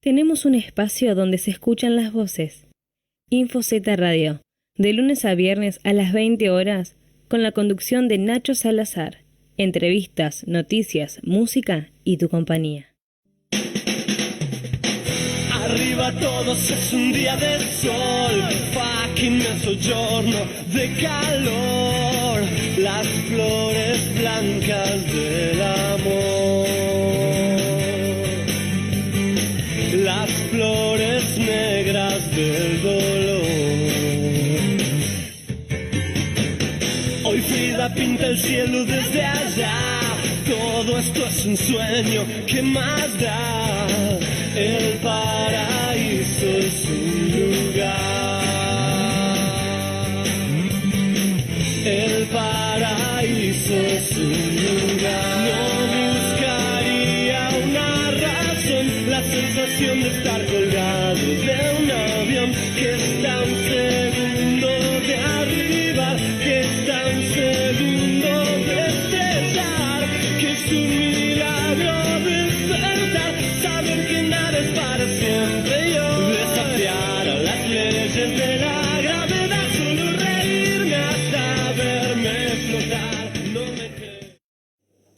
tenemos un espacio donde se escuchan las voces. InfoZ Radio, de lunes a viernes a las 20 horas, con la conducción de Nacho Salazar. Entrevistas, noticias, música y tu compañía. Arriba todos es un día de sol, fucking mezzogiorno de calor, las flores blancas del amor, las flores negras del dolor. Hoy Frida pinta el cielo desde allá, todo esto es un sueño, ¿qué más da? El paraíso es un lugar, el paraíso es un lugar. No buscaría una razón, la sensación de estar colgado de un avión que está un segundo de arriba, que está un segundo de estrellar, que es un milagro despertar, saber que nada es para siempre, yo desafiar a las leyes de la gravedad, solo reírme hasta verme flotar, no me creo.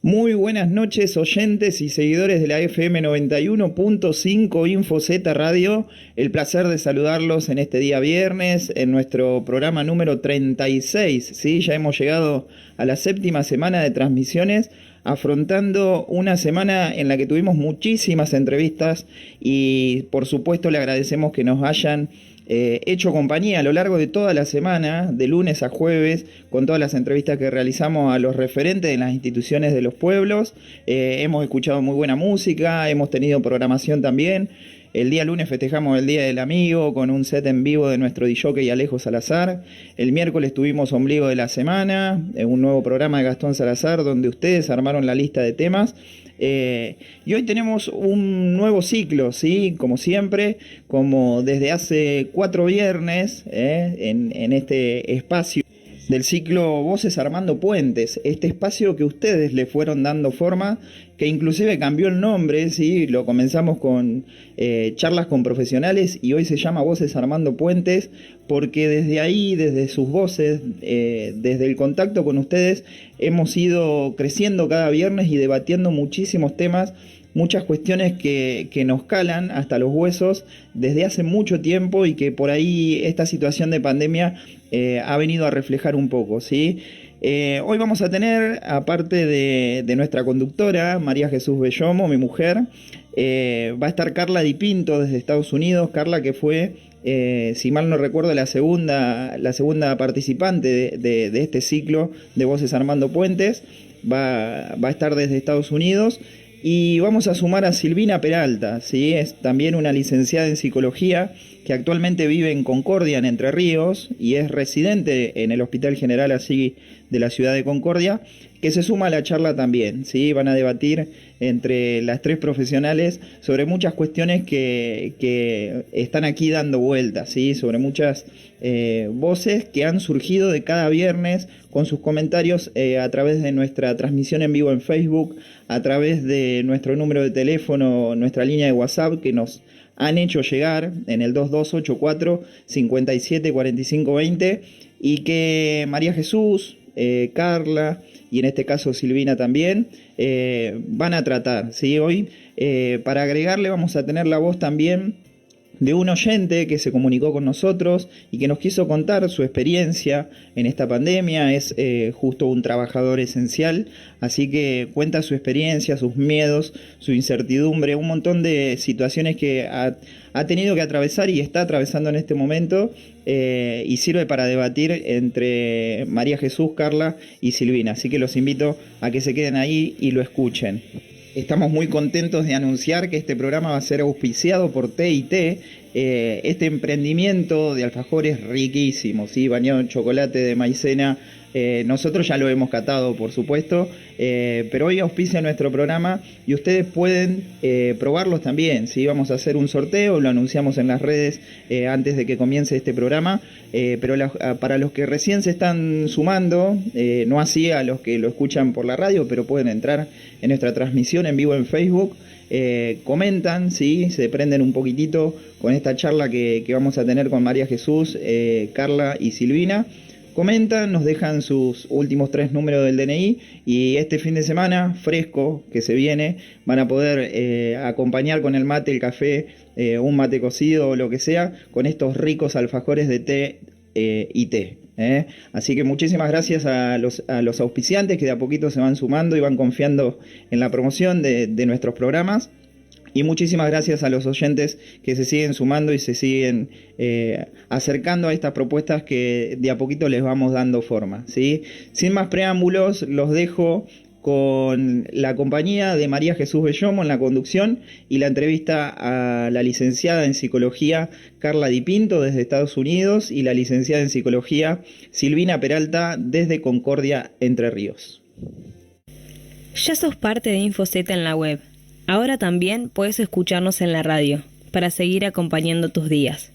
Muy buenas noches, oyentes y seguidores de la FM 91.5 InfoZ Radio. El placer de saludarlos en este día viernes, en nuestro programa número 36. ¿Sí? Ya hemos llegado a la 7ª semana de transmisiones, afrontando una semana en la que tuvimos muchísimas entrevistas y por supuesto le agradecemos que nos hayan hecho compañía a lo largo de toda la semana, de lunes a jueves, con todas las entrevistas que realizamos a los referentes de las instituciones de los pueblos. Hemos escuchado muy buena música, hemos tenido programación también. El día lunes festejamos el Día del Amigo con un set en vivo de nuestro DJ Alejo Salazar. El miércoles tuvimos Ombligo de la Semana, un nuevo programa de Gastón Salazar donde ustedes armaron la lista de temas. Y hoy tenemos un nuevo ciclo, ¿sí? Como siempre, como desde hace 4 viernes, en este espacio del ciclo Voces Armando Puentes, este espacio que ustedes le fueron dando forma, que inclusive cambió el nombre, ¿sí? Lo comenzamos con charlas con profesionales y hoy se llama Voces Armando Puentes, porque desde ahí, desde sus voces, desde el contacto con ustedes, hemos ido creciendo cada viernes y debatiendo muchísimos temas, muchas cuestiones que nos calan hasta los huesos desde hace mucho tiempo y que por ahí esta situación de pandemia ha venido a reflejar un poco, ¿sí? Hoy vamos a tener, aparte de nuestra conductora, María Jesús Bellomo, mi mujer, va a estar Carla Di Pinto desde Estados Unidos. Carla, que fue, si mal no recuerdo, la segunda participante de este ciclo de Voces Armando Puentes, va a estar desde Estados Unidos. Y vamos a sumar a Silvina Peralta, ¿sí? Es también una licenciada en psicología que actualmente vive en Concordia, en Entre Ríos, y es residente en el Hospital General así de la ciudad de Concordia, que se suma a la charla también, ¿sí? Van a debatir entre las 3 profesionales sobre muchas cuestiones que están aquí dando vueltas, ¿sí? Sobre muchas voces que han surgido de cada viernes con sus comentarios a través de nuestra transmisión en vivo en Facebook, a través de nuestro número de teléfono, nuestra línea de WhatsApp que nos han hecho llegar en el 2284 57 45 20 y que María Jesús, Carla y en este caso Silvina también van a tratar, ¿sí? Hoy para agregarle vamos a tener la voz también de un oyente que se comunicó con nosotros y que nos quiso contar su experiencia en esta pandemia. Es justo un trabajador esencial, así que cuenta su experiencia, sus miedos, su incertidumbre, un montón de situaciones que ha tenido que atravesar y está atravesando en este momento, y sirve para debatir entre María Jesús, Carla y Silvina, así que los invito a que se queden ahí y lo escuchen. Estamos muy contentos de anunciar que este programa va a ser auspiciado por T&T, este emprendimiento de alfajores riquísimos, ¿sí? Bañado en chocolate de maicena. Nosotros ya lo hemos catado, por supuesto, pero hoy auspicia nuestro programa y ustedes pueden probarlos también, ¿sí? Vamos a hacer un sorteo, lo anunciamos en las redes antes de que comience este programa, pero para los que recién se están sumando, no así a los que lo escuchan por la radio, pero pueden entrar en nuestra transmisión en vivo en Facebook comentan, ¿sí? Se prenden un poquitito con esta charla que vamos a tener con María Jesús, Carla y Silvina. Comentan, nos dejan sus últimos 3 números del DNI y este fin de semana fresco que se viene van a poder acompañar con el mate, el café, un mate cocido o lo que sea, con estos ricos alfajores de té y té. Así que muchísimas gracias a los auspiciantes que de a poquito se van sumando y van confiando en la promoción de nuestros programas. Y muchísimas gracias a los oyentes que se siguen sumando y se siguen acercando a estas propuestas que de a poquito les vamos dando forma, ¿sí? Sin más preámbulos, los dejo con la compañía de María Jesús Bellomo en la conducción y la entrevista a la licenciada en Psicología Carla Di Pinto desde Estados Unidos y la licenciada en Psicología Silvina Peralta desde Concordia, Entre Ríos. Ya sos parte de InfoZ en la web. Ahora también puedes escucharnos en la radio, para seguir acompañando tus días.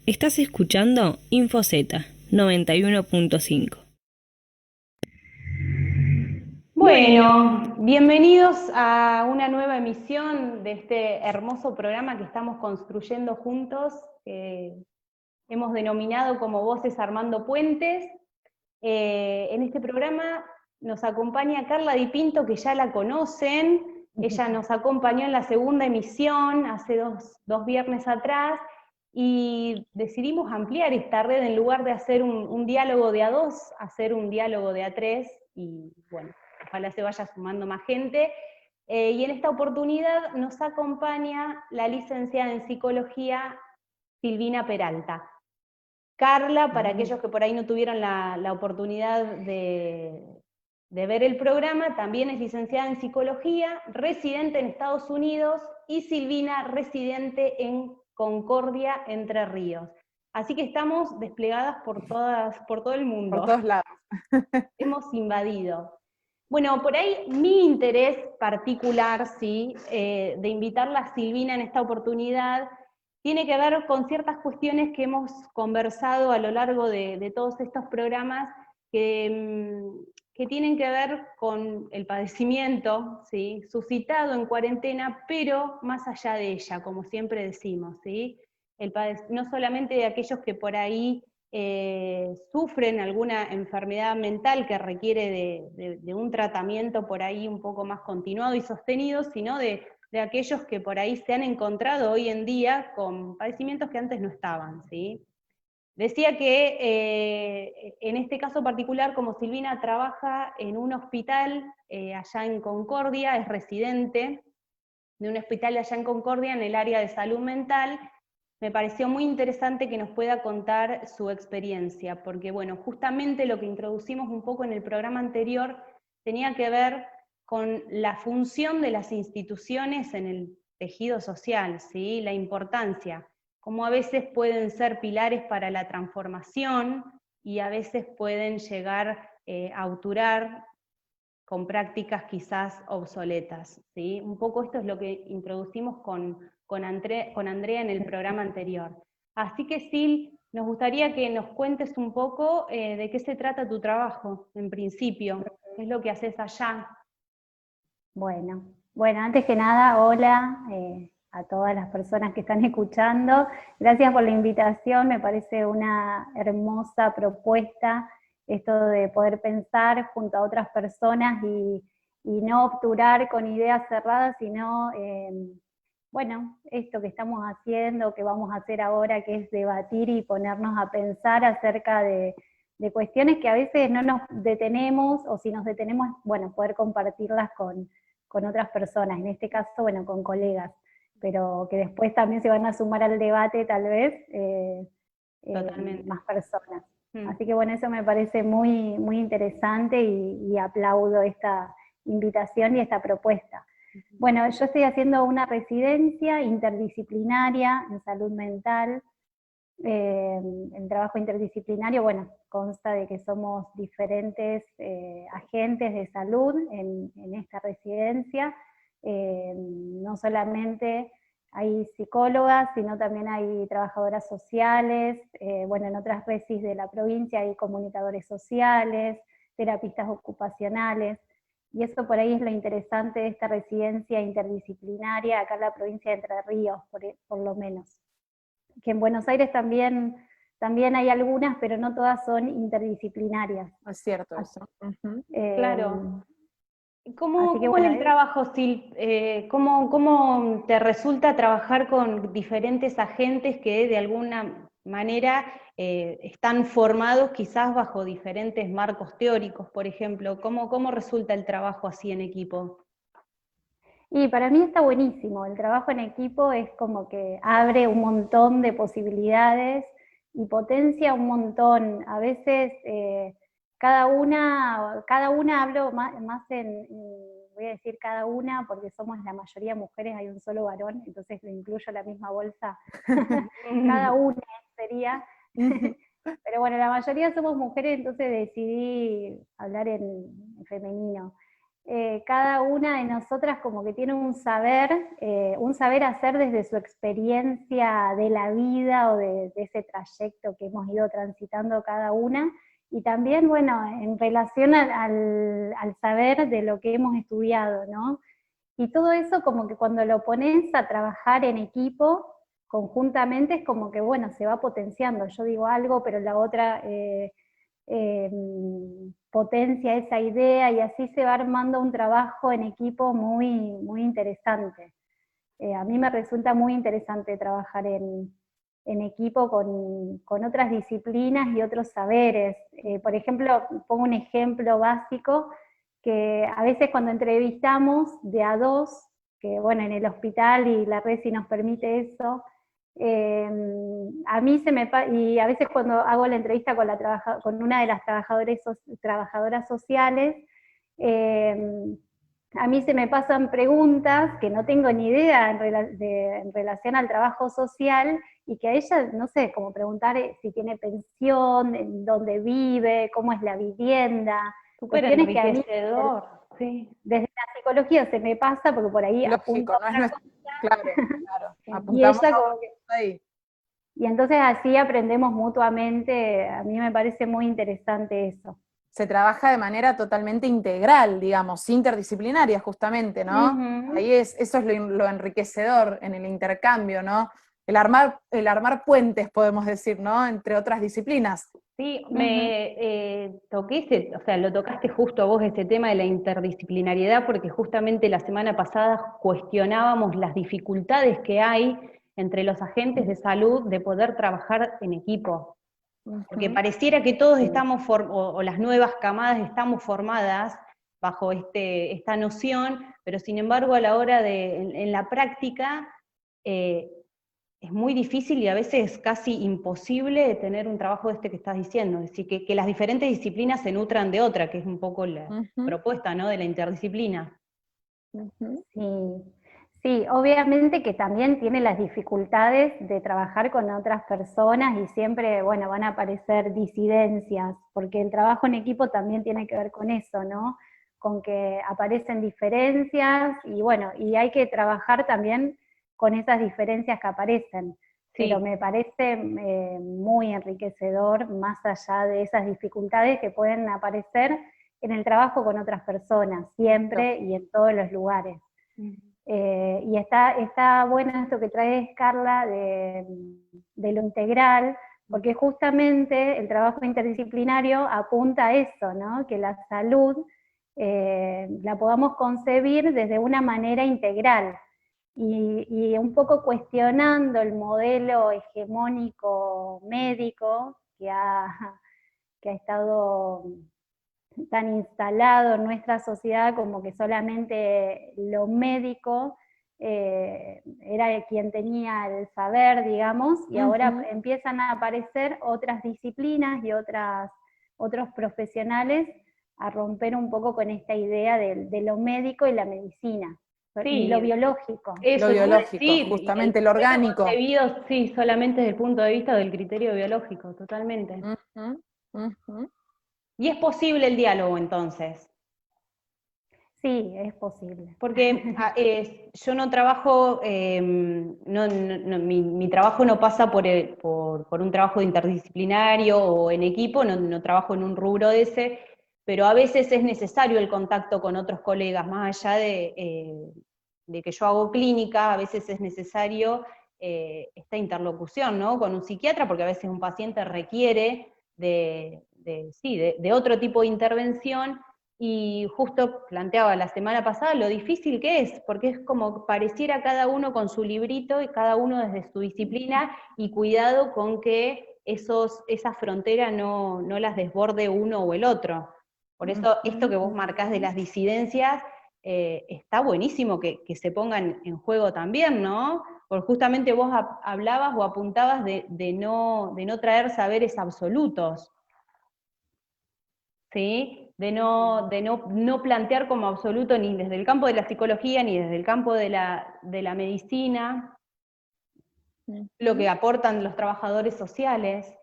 Estás escuchando InfoZ 91.5. Bueno, bienvenidos a una nueva emisión de este hermoso programa que estamos construyendo juntos, que hemos denominado como Voces Armando Puentes. En este programa nos acompaña Carla Di Pinto, que ya la conocen. Ella nos acompañó en la segunda emisión, hace dos viernes atrás, y decidimos ampliar esta red en lugar de hacer un diálogo de A2, hacer un diálogo de A3, y bueno, ojalá se vaya sumando más gente. Y en esta oportunidad nos acompaña la licenciada en Psicología Silvina Peralta. Carla, para aquellos que por ahí no tuvieron la oportunidad de ver el programa, también es licenciada en Psicología, residente en Estados Unidos, y Silvina, residente en Concordia, Entre Ríos. Así que estamos desplegadas por todo el mundo. Por todos lados. Hemos invadido. Bueno, por ahí mi interés particular, ¿sí? De invitarla a Silvina en esta oportunidad, tiene que ver con ciertas cuestiones que hemos conversado a lo largo de todos estos programas, que tienen que ver con el padecimiento, ¿sí? Suscitado en cuarentena, pero más allá de ella, como siempre decimos, ¿sí? No solamente de aquellos que por ahí sufren alguna enfermedad mental que requiere de un tratamiento por ahí un poco más continuado y sostenido, sino de aquellos que por ahí se han encontrado hoy en día con padecimientos que antes no estaban, ¿sí? Decía que en este caso particular, como Silvina trabaja en un hospital allá en Concordia, es residente de un hospital allá en Concordia en el área de salud mental, me pareció muy interesante que nos pueda contar su experiencia, porque bueno, justamente lo que introducimos un poco en el programa anterior tenía que ver con la función de las instituciones en el tejido social, ¿sí? La importancia, como a veces pueden ser pilares para la transformación y a veces pueden llegar a obturar con prácticas quizás obsoletas, ¿sí? Un poco esto es lo que introducimos con Andrea en el programa anterior. Así que Sil, nos gustaría que nos cuentes un poco de qué se trata tu trabajo, en principio, qué es lo que haces allá. Bueno, antes que nada, hola, a todas las personas que están escuchando. Gracias por la invitación, me parece una hermosa propuesta esto de poder pensar junto a otras personas y no obturar con ideas cerradas, sino, bueno, esto que estamos haciendo, que vamos a hacer ahora, que es debatir y ponernos a pensar acerca de cuestiones que a veces no nos detenemos, o si nos detenemos, bueno, poder compartirlas con otras personas, en este caso, bueno, con colegas, pero que después también se van a sumar al debate, tal vez, Totalmente. más personas. Así que bueno, eso me parece muy, muy interesante y aplaudo esta invitación y esta propuesta. Bueno, yo estoy haciendo una residencia interdisciplinaria en salud mental. El trabajo interdisciplinario, bueno, consta de que somos diferentes agentes de salud en esta residencia. No solamente hay psicólogas, sino también hay trabajadoras sociales, bueno, en otras resis de la provincia hay comunicadores sociales, terapistas ocupacionales, y eso por ahí es lo interesante de esta residencia interdisciplinaria acá en la provincia de Entre Ríos, por lo menos. Que en Buenos Aires también hay algunas, pero no todas son interdisciplinarias. Es cierto eso. Claro. Así que ¿Cómo bueno, es el trabajo, Sil? ¿Cómo te resulta trabajar con diferentes agentes que de alguna manera están formados quizás bajo diferentes marcos teóricos, por ejemplo? ¿Cómo resulta el trabajo así en equipo? Y para mí está buenísimo, el trabajo en equipo es como que abre un montón de posibilidades y potencia un montón. A veces cada una hablo más voy a decir cada una porque somos la mayoría mujeres, hay un solo varón, entonces lo incluyo en la misma bolsa. Cada una sería. Pero bueno, la mayoría somos mujeres, entonces decidí hablar en femenino. Cada una de nosotras como que tiene un saber hacer desde su experiencia de la vida o de ese trayecto que hemos ido transitando cada una, y también, bueno, en relación al saber de lo que hemos estudiado, ¿no? Y todo eso como que cuando lo pones a trabajar en equipo, conjuntamente, es como que, bueno, se va potenciando. Yo digo algo, pero la otra potencia esa idea, y así se va armando un trabajo en equipo muy, muy interesante. A mí me resulta muy interesante trabajar en equipo con otras disciplinas y otros saberes. Por ejemplo, pongo un ejemplo básico, que a veces cuando entrevistamos de a dos, que bueno, en el hospital y la Resi nos permite eso, a mí y a veces cuando hago la entrevista con una de las trabajadoras sociales, a mí se me pasan preguntas que no tengo ni idea en relación al trabajo social, y que a ella, no sé, como preguntar si tiene pensión, en dónde vive, cómo es la vivienda, Súper cuestiones que a mí enriquecedor, sí. desde la psicología se me pasa, porque por ahí Lógico, apunto no es otra nuestro. Claro, claro. y Apuntamos ella a como que... ahí. Y entonces así aprendemos mutuamente, a mí me parece muy interesante eso. Se trabaja de manera totalmente integral, digamos, interdisciplinaria justamente, ¿no? Ahí eso es lo enriquecedor en el intercambio, ¿no? El armar puentes, podemos decir, ¿no? Entre otras disciplinas. Sí, lo tocaste justo a vos, este tema de la interdisciplinariedad, porque justamente la semana pasada cuestionábamos las dificultades que hay entre los agentes de salud de poder trabajar en equipo. Porque pareciera que todos estamos, o las nuevas camadas estamos formadas bajo esta noción, pero sin embargo a la hora en la práctica, es muy difícil y a veces casi imposible tener un trabajo que estás diciendo, es decir, que las diferentes disciplinas se nutran de otra, que es un poco la propuesta, ¿no?, de la interdisciplina. Sí, obviamente que también tiene las dificultades de trabajar con otras personas, y siempre, bueno, van a aparecer disidencias, porque el trabajo en equipo también tiene que ver con eso, ¿no? Con que aparecen diferencias, y bueno, y hay que trabajar también con esas diferencias que aparecen. Sí. Pero me parece muy enriquecedor, más allá de esas dificultades que pueden aparecer en el trabajo con otras personas, siempre y en todos los lugares. Y está bueno esto que traes, Carla, de lo integral, porque justamente el trabajo interdisciplinario apunta a eso, ¿no? Que la salud la podamos concebir desde una manera integral, y un poco cuestionando el modelo hegemónico médico que ha estado tan instalado en nuestra sociedad, como que solamente lo médico era quien tenía el saber, digamos, y ahora empiezan a aparecer otras disciplinas y otros profesionales a romper un poco con esta idea de lo médico y la medicina, y lo biológico. Lo biológico, justamente, lo orgánico. Concebido, sí, solamente desde el punto de vista del criterio biológico, totalmente. ¿Y es posible el diálogo entonces? Sí, es posible. Porque yo no trabajo, mi trabajo no pasa por un trabajo interdisciplinario o en equipo, no trabajo en un rubro de ese, pero a veces es necesario el contacto con otros colegas, más allá de que yo hago clínica, a veces es necesario esta interlocución, ¿no? Con un psiquiatra, porque a veces un paciente requiere de otro tipo de intervención, y justo planteaba la semana pasada lo difícil que es, porque es como pareciera cada uno con su librito y cada uno desde su disciplina, y cuidado con que esas fronteras no las desborde uno o el otro. Por eso esto que vos marcás de las disidencias, está buenísimo que se pongan en juego también, ¿no? Porque justamente vos hablabas o apuntabas de no traer saberes absolutos, ¿sí? De no plantear como absoluto ni desde el campo de la psicología ni desde el campo de la medicina lo que aportan los trabajadores sociales.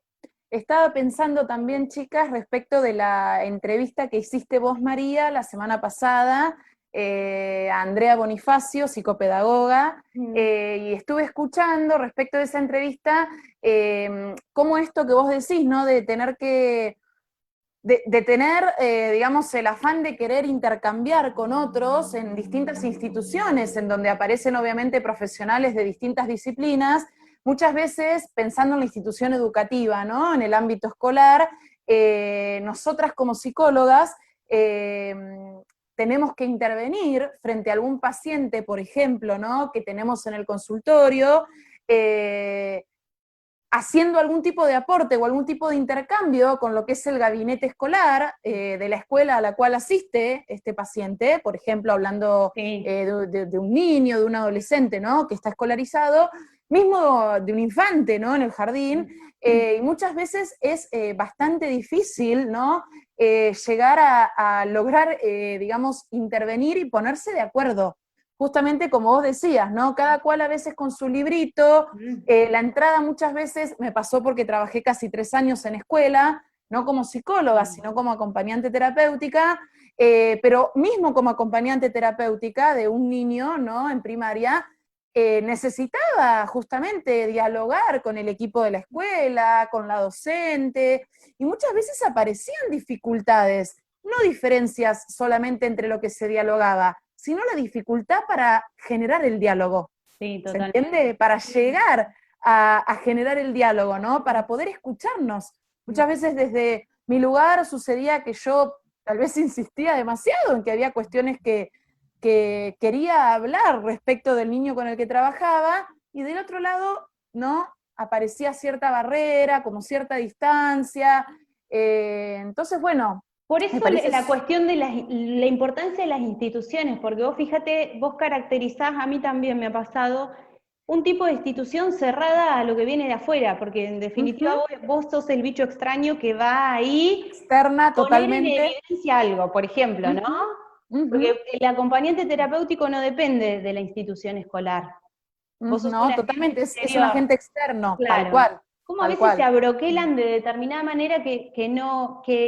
Estaba pensando también, chicas, respecto de la entrevista que hiciste vos, María, la semana pasada, a Andrea Bonifacio, psicopedagoga, y estuve escuchando respecto de esa entrevista, cómo esto que vos decís, ¿no? De tener digamos, el afán de querer intercambiar con otros en distintas instituciones, en donde aparecen obviamente profesionales de distintas disciplinas, muchas veces pensando en la institución educativa, ¿no? En el ámbito escolar, nosotras como psicólogas tenemos que intervenir frente a algún paciente, por ejemplo, ¿no? Que tenemos en el consultorio, haciendo algún tipo de aporte o algún tipo de intercambio con lo que es el gabinete escolar de la escuela a la cual asiste este paciente, por ejemplo, hablando de un niño, de un adolescente, ¿no? Que está escolarizado, mismo de un infante, ¿no? En el jardín, y muchas veces es bastante difícil, ¿no? Llegar a lograr, digamos, intervenir y ponerse de acuerdo. Justamente como vos decías, ¿no? Cada cual a veces con su librito, la entrada muchas veces me pasó porque trabajé casi 3 años en escuela, no como psicóloga, sino como acompañante terapéutica, pero mismo como acompañante terapéutica de un niño, ¿no? En primaria, necesitaba justamente dialogar con el equipo de la escuela, con la docente, y muchas veces aparecían dificultades, no diferencias solamente entre lo que se dialogaba, sino la dificultad para generar el diálogo. Sí, ¿Se entiende? Para llegar a generar el diálogo, ¿no? Para poder escucharnos. Muchas veces desde mi lugar sucedía que yo tal vez insistía demasiado en que había cuestiones que quería hablar respecto del niño con el que trabajaba, y del otro lado, ¿no? Aparecía cierta barrera, como cierta distancia. Entonces, bueno, por eso la cuestión de la importancia de las instituciones, porque vos fíjate, vos caracterizás, a mí también me ha pasado, un tipo de institución cerrada a lo que viene de afuera, porque en definitiva vos sos el bicho extraño que va ahí externa totalmente poner en evidencia algo, por ejemplo, ¿no? Porque el acompañante terapéutico no depende de la institución escolar. Vos sos no, totalmente, es un agente externo, claro. Tal cual. Como a veces se abroquelan de determinada manera que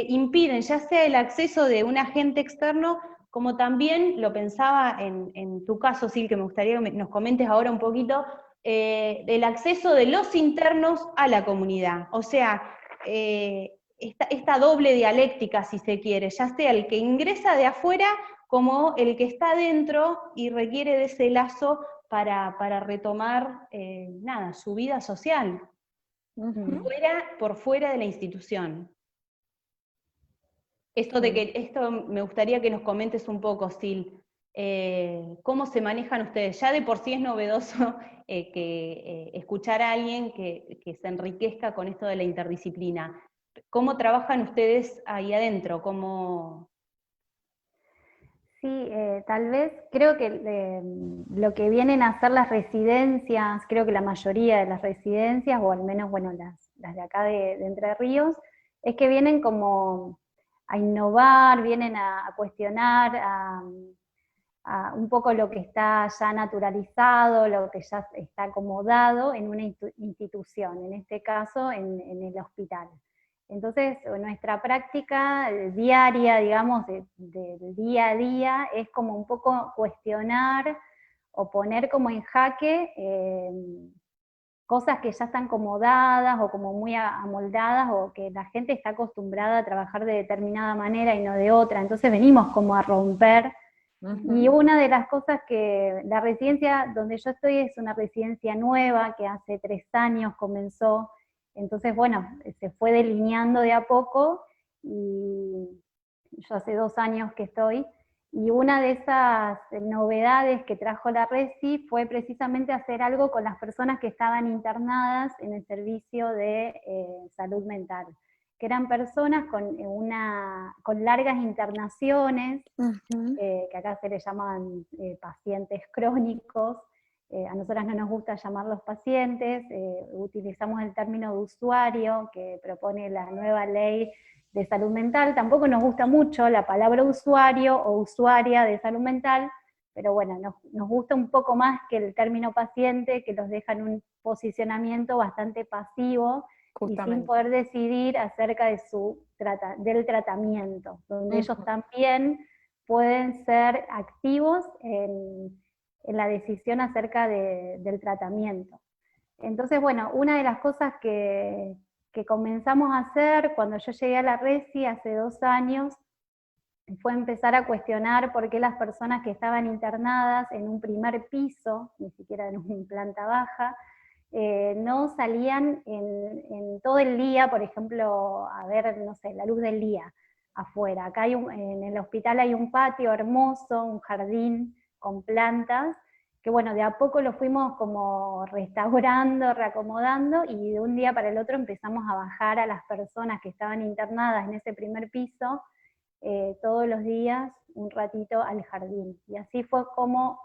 impiden, ya sea el acceso de un agente externo, como también lo pensaba en tu caso, Sil, que me gustaría que nos comentes ahora un poquito, el acceso de los internos a la comunidad. O sea, esta doble dialéctica, si se quiere, ya sea el que ingresa de afuera como el que está adentro y requiere de ese lazo para retomar su vida social, por fuera de la institución. Esto me gustaría que nos comentes un poco, Sil, cómo se manejan ustedes. Ya de por sí es novedoso escuchar a alguien que se enriquezca con esto de la interdisciplina. ¿Cómo trabajan ustedes ahí adentro? Sí, tal vez creo que lo que vienen a hacer las residencias, creo que la mayoría de las residencias, o al menos, bueno, las de acá de Entre Ríos, es que vienen como a innovar, vienen a cuestionar a un poco lo que está ya naturalizado, lo que ya está acomodado en una institución, en este caso en el hospital. Entonces, nuestra práctica diaria, digamos, del día a día, es como un poco cuestionar o poner como en jaque cosas que ya están como dadas o como muy amoldadas, o que la gente está acostumbrada a trabajar de determinada manera y no de otra. Entonces venimos como a romper. Y una de las cosas que la residencia donde yo estoy es una residencia nueva que hace 3 años comenzó. Entonces, bueno, se fue delineando de a poco, y yo hace 2 años que estoy, y una de esas novedades que trajo la Resi fue precisamente hacer algo con las personas que estaban internadas en el servicio de salud mental, que eran personas con largas internaciones, que acá se les llaman pacientes crónicos. A nosotras no nos gusta llamarlos pacientes, utilizamos el término de usuario que propone la nueva ley de salud mental. Tampoco nos gusta mucho la palabra usuario o usuaria de salud mental, pero bueno, nos gusta un poco más que el término paciente, que los deja en un posicionamiento bastante pasivo y sin poder decidir acerca del tratamiento, donde ellos también pueden ser activos en la decisión acerca del tratamiento. Entonces, bueno, una de las cosas que comenzamos a hacer cuando yo llegué a la Resi hace 2 años fue empezar a cuestionar por qué las personas que estaban internadas en un primer piso, ni siquiera en una planta baja, no salían en todo el día, por ejemplo, a ver, no sé, la luz del día afuera. Acá en el hospital hay un patio hermoso, un jardín con plantas, que bueno, de a poco lo fuimos como restaurando, reacomodando, y de un día para el otro empezamos a bajar a las personas que estaban internadas en ese primer piso, todos los días un ratito al jardín. Y así fue como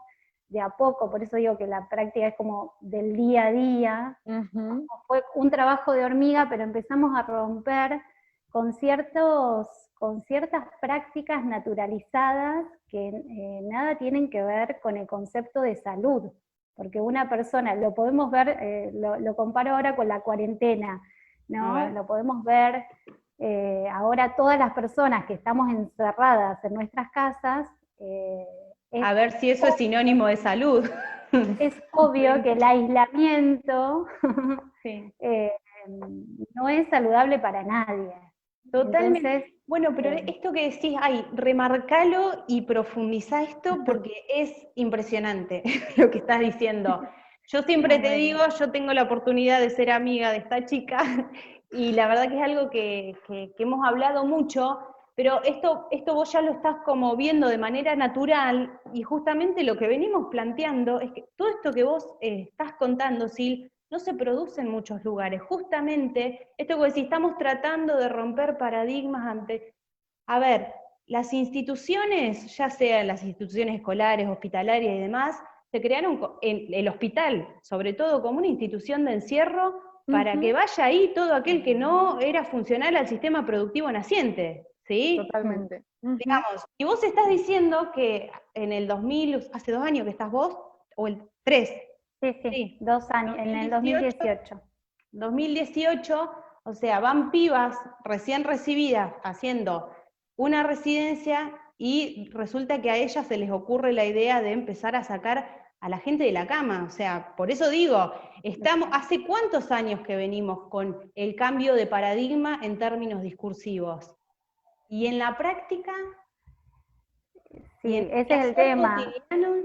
de a poco, por eso digo que la práctica es como del día a día. Fue un trabajo de hormiga, pero empezamos a romper con ciertas prácticas naturalizadas que nada tienen que ver con el concepto de salud, porque una persona, lo podemos ver, lo comparo ahora con la cuarentena, ¿no? Lo podemos ver ahora todas las personas que estamos encerradas en nuestras casas. A ver si eso es sinónimo de salud. Es obvio que el aislamiento no es saludable para nadie. Totalmente. Entonces, bueno, pero esto que decís, remarcalo y profundizá esto porque es impresionante lo que estás diciendo. Yo siempre te digo, yo tengo la oportunidad de ser amiga de esta chica y la verdad que es algo que hemos hablado mucho, pero esto vos ya lo estás como viendo de manera natural, y justamente lo que venimos planteando es que todo esto que vos estás contando, Sil, no se produce en muchos lugares. Justamente, esto que decís, estamos tratando de romper paradigmas ante... A ver, las instituciones, ya sean las instituciones escolares, hospitalarias y demás, se crearon en el hospital, sobre todo como una institución de encierro, para que vaya ahí todo aquel que no era funcional al sistema productivo naciente, ¿sí? Totalmente. Digamos, y vos estás diciendo que en el 2000, hace 2 años que estás vos, o el 3, sí, 2 años, en el 2018. 2018, o sea, van pibas recién recibidas haciendo una residencia y resulta que a ellas se les ocurre la idea de empezar a sacar a la gente de la cama. O sea, por eso digo, ¿hace cuántos años que venimos con el cambio de paradigma en términos discursivos? Y en la práctica... Sí, en ese es el hacer tema. cotidiano.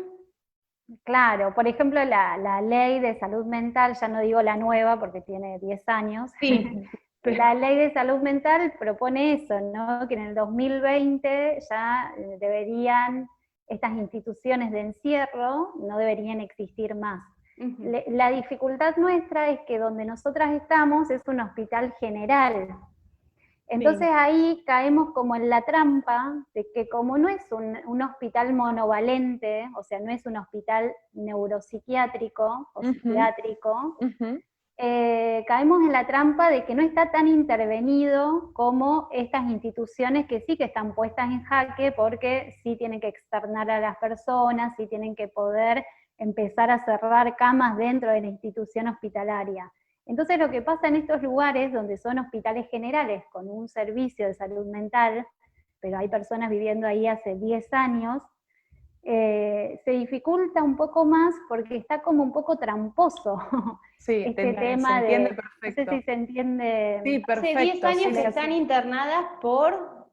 Claro, por ejemplo, la ley de salud mental, ya no digo la nueva porque tiene 10 años, Sí, la ley de salud mental propone eso, ¿no? Que en el 2020 ya deberían, estas instituciones de encierro no deberían existir más. La dificultad nuestra es que donde nosotras estamos es un hospital general. Entonces sí. ahí caemos como en la trampa de que como no es un hospital monovalente, o sea, no es un hospital neuropsiquiátrico o psiquiátrico, caemos en la trampa de que no está tan intervenido como estas instituciones que sí que están puestas en jaque porque sí tienen que externar a las personas, sí tienen que poder empezar a cerrar camas dentro de la institución hospitalaria. Entonces lo que pasa en estos lugares donde son hospitales generales con un servicio de salud mental, pero hay personas viviendo ahí hace 10 años, se dificulta un poco más porque está como un poco tramposo Sí, este se tema entiende de, perfecto. no sé si se entiende. Sí, Hace 10 perfecto. años Sí, que sí, están sí. internadas por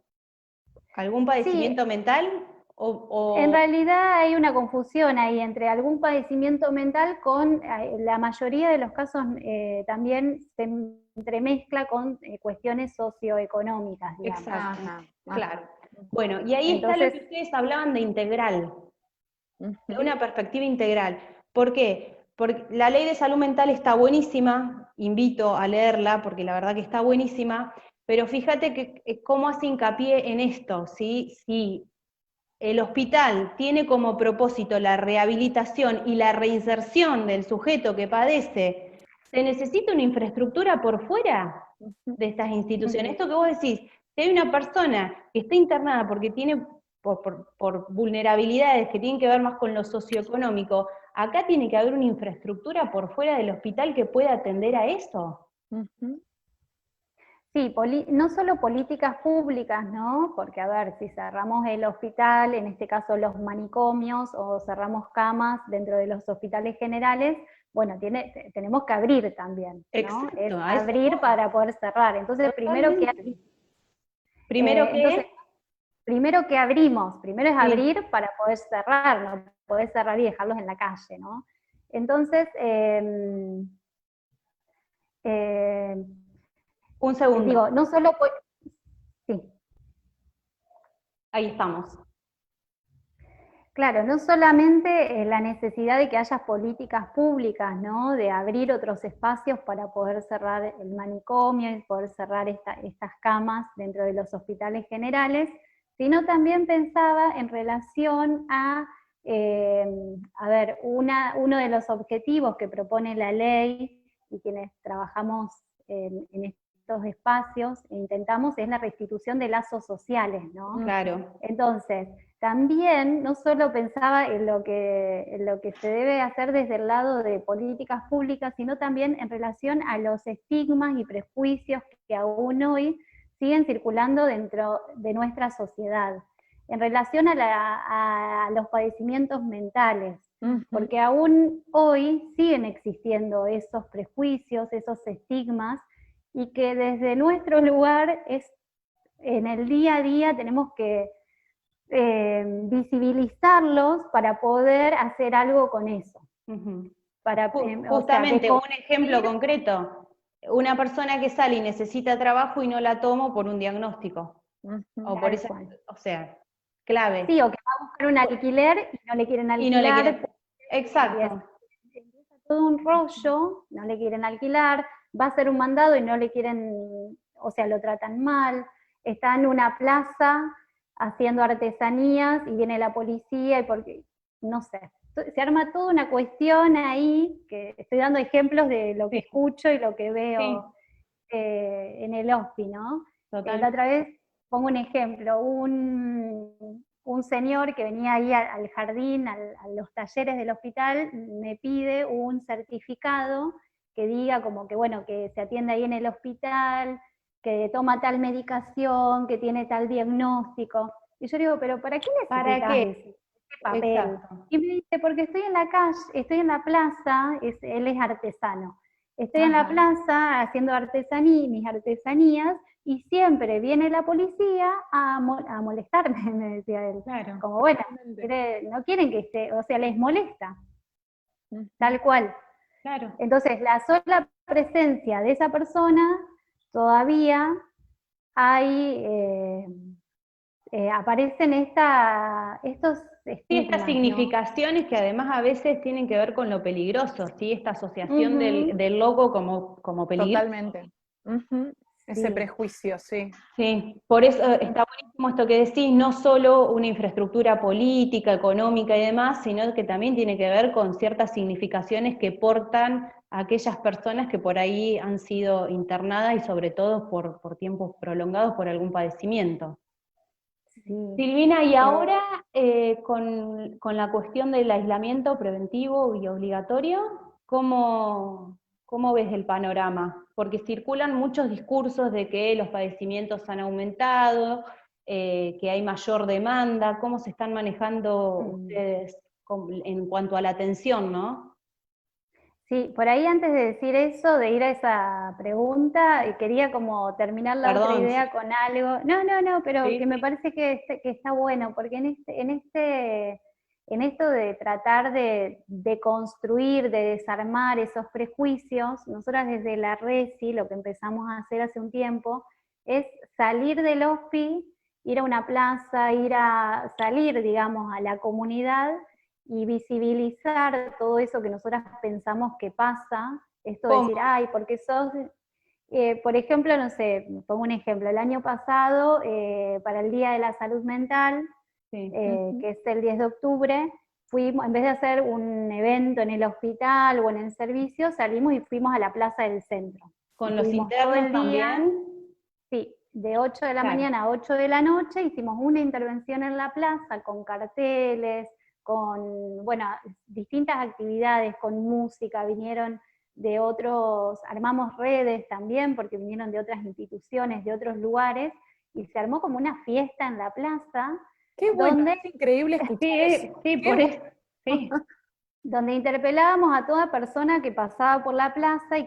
algún Sí, padecimiento mental en o realidad hay una confusión ahí entre algún padecimiento mental con, la mayoría de los casos también se entremezcla con cuestiones socioeconómicas, digamos. exacto, Ajá, claro. ajá. Bueno, y ahí está lo Entonces, que ustedes hablaban de integral, de Ujú. una perspectiva integral. ¿Por qué? Porque la ley de salud mental está buenísima, invito a leerla porque la verdad que está buenísima, pero fíjate que cómo hace hincapié en esto, ¿sí? Si el hospital tiene como propósito la rehabilitación y la reinserción del sujeto que padece, se necesita una infraestructura por fuera de estas instituciones. Esto que vos decís, si hay una persona que está internada porque tiene por vulnerabilidades que tienen que ver más con lo socioeconómico, acá tiene que haber una infraestructura por fuera del hospital que pueda atender a eso. Ujú. sí, no solo políticas públicas, ¿no? Porque, a ver, si cerramos el hospital, en este caso los manicomios, o cerramos camas dentro de los hospitales generales, bueno, tenemos que abrir también, ¿no? Es Exacto, a eso abrir voy. para poder cerrar. Entonces, Totalmente. Primero entonces, que, primero que abrimos, primero es sí, abrir para poder cerrar, no poder cerrar y dejarlos en la calle, ¿no? Entonces, eh, un segundo, digo, no solo, sí, ahí estamos. claro, no solamente la necesidad de que haya políticas públicas, ¿no? De abrir otros espacios para poder cerrar el manicomio y poder cerrar estas camas dentro de los hospitales generales, sino también pensaba en relación a ver, uno de los objetivos que propone la ley y quienes trabajamos en estos espacios e intentamos es la restitución de lazos sociales, ¿no? Claro. Entonces, también no solo pensaba en lo que se debe hacer desde el lado de políticas públicas, sino también en relación a los estigmas y prejuicios que aún hoy siguen circulando dentro de nuestra sociedad, en relación a los padecimientos mentales, porque aún hoy siguen existiendo esos prejuicios, esos estigmas, y que desde nuestro lugar en el día a día tenemos que visibilizarlos para poder hacer algo con eso. Para, Justamente, un ejemplo concreto, una persona que sale y necesita trabajo y no la tomo por un diagnóstico, o por esa, o sea, clave. Sí, o que va a buscar un alquiler y no le quieren Y no le alquilar. quieren, exacto. Empieza todo un rollo, no le quieren alquilar, va a hacer un mandado y no le quieren, o sea, lo tratan mal, está en una plaza haciendo artesanías y viene la policía y porque, no sé, se arma toda una cuestión ahí, que estoy dando ejemplos de lo que escucho y lo que veo en el hospi, ¿no? La otra vez, pongo un ejemplo, un señor que venía ahí al jardín, a los talleres del hospital, me pide un certificado que diga como que, bueno, que se atiende ahí en el hospital, que toma tal medicación, que tiene tal diagnóstico. Y yo digo, pero ¿para qué necesitas ese papel? Exacto. Y me dice, porque estoy en la calle, estoy en la plaza, él es artesano. Estoy en la plaza haciendo mis artesanías, y siempre viene la policía a molestarme, me decía él. Claro. Como bueno, no quieren que esté, o sea, les molesta, tal cual. Claro. Entonces, la sola presencia de esa persona, todavía hay, aparecen estos estigmas, estas significaciones, ¿no? Que además a veces tienen que ver con lo peligroso, ¿sí? Esta asociación del loco como peligroso. Totalmente. Ese prejuicio, sí. Sí, por eso está buenísimo esto que decís, no solo una infraestructura política, económica y demás, sino que también tiene que ver con ciertas significaciones que portan a aquellas personas que por ahí han sido internadas y sobre todo por tiempos prolongados por algún padecimiento. Sí. Silvina, y ahora con la cuestión del aislamiento preventivo y obligatorio, ¿cómo ves el panorama? Porque circulan muchos discursos de que los padecimientos han aumentado, que hay mayor demanda. ¿Cómo se están manejando ustedes en cuanto a la atención, no? Sí, por ahí antes de decir eso, de ir a esa pregunta, quería como terminar la otra idea con algo. No, pero Sí, que me parece que está bueno, porque en esto de tratar de construir, de desarmar esos prejuicios, nosotras desde la RESI lo que empezamos a hacer hace un tiempo es salir del OSPI, ir a una plaza, salir, digamos, a la comunidad y visibilizar todo eso que nosotras pensamos que pasa, esto de decir, ay, porque sos, por ejemplo, no sé, pongo un ejemplo, el año pasado, para el Día de la Salud Mental, que es el 10 de octubre, fuimos, en vez de hacer un evento en el hospital o en el servicio, salimos y fuimos a la plaza del centro. ¿Con los internos también? Sí, de 8 de la mañana a 8 de la noche hicimos una intervención en la plaza con carteles, con, bueno, distintas actividades, con música, vinieron de otros, armamos redes también, porque vinieron de otras instituciones, de otros lugares, y se armó como una fiesta en la plaza. Qué bueno, es increíble escuchar eso. Sí, por eso, sí. Donde interpelábamos a toda persona que pasaba por la plaza y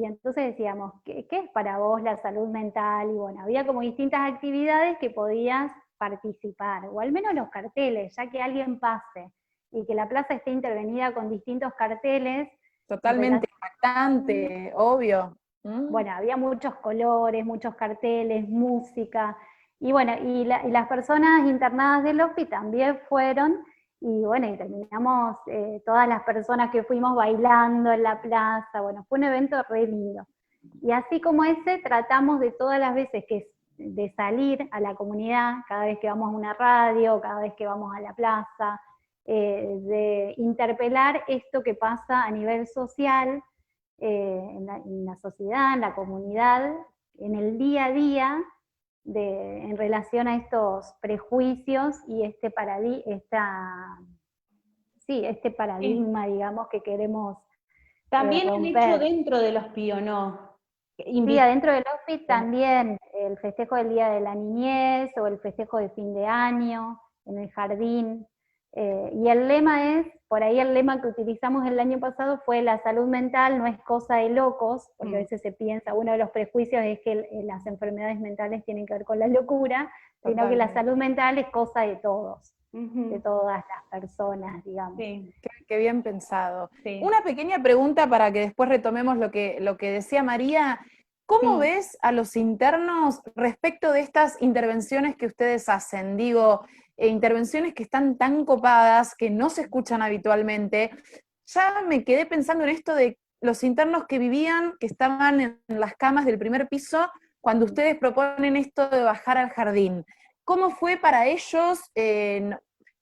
entonces decíamos, ¿qué es para vos la salud mental? Y bueno, había como distintas actividades que podías participar, o al menos los carteles, ya que alguien pase y que la plaza esté intervenida con distintos carteles. Totalmente impactante, obvio. Bueno, había muchos colores, muchos carteles, música, y bueno, y las personas internadas del hospital también fueron, y bueno, y terminamos todas las personas que fuimos bailando en la plaza, bueno, fue un evento re lindo. Y así como ese, tratamos de todas las veces de salir a la comunidad, cada vez que vamos a una radio, cada vez que vamos a la plaza, de interpelar esto que pasa a nivel social, en la sociedad, en la comunidad, en el día a día, en relación a estos prejuicios y este paradigma, digamos, que queremos también han romper. hecho dentro del hospital, ¿o no? Sí, adentro del hospital también, el festejo del Día de la Niñez, o el festejo de fin de año, en el jardín. Y el lema es, por ahí el lema que utilizamos el año pasado fue: la salud mental no es cosa de locos, porque a veces se piensa, uno de los prejuicios es que las enfermedades mentales tienen que ver con la locura, sino que la salud mental es cosa de todos, de todas las personas, digamos. Sí, qué bien pensado. Sí. Una pequeña pregunta para que después retomemos lo que decía María. ¿Cómo ves a los internos respecto de estas intervenciones que ustedes hacen? Digo, intervenciones que están tan copadas, que no se escuchan habitualmente. Ya me quedé pensando en esto de los internos que estaban en las camas del primer piso, cuando ustedes proponen esto de bajar al jardín. ¿Cómo fue para ellos?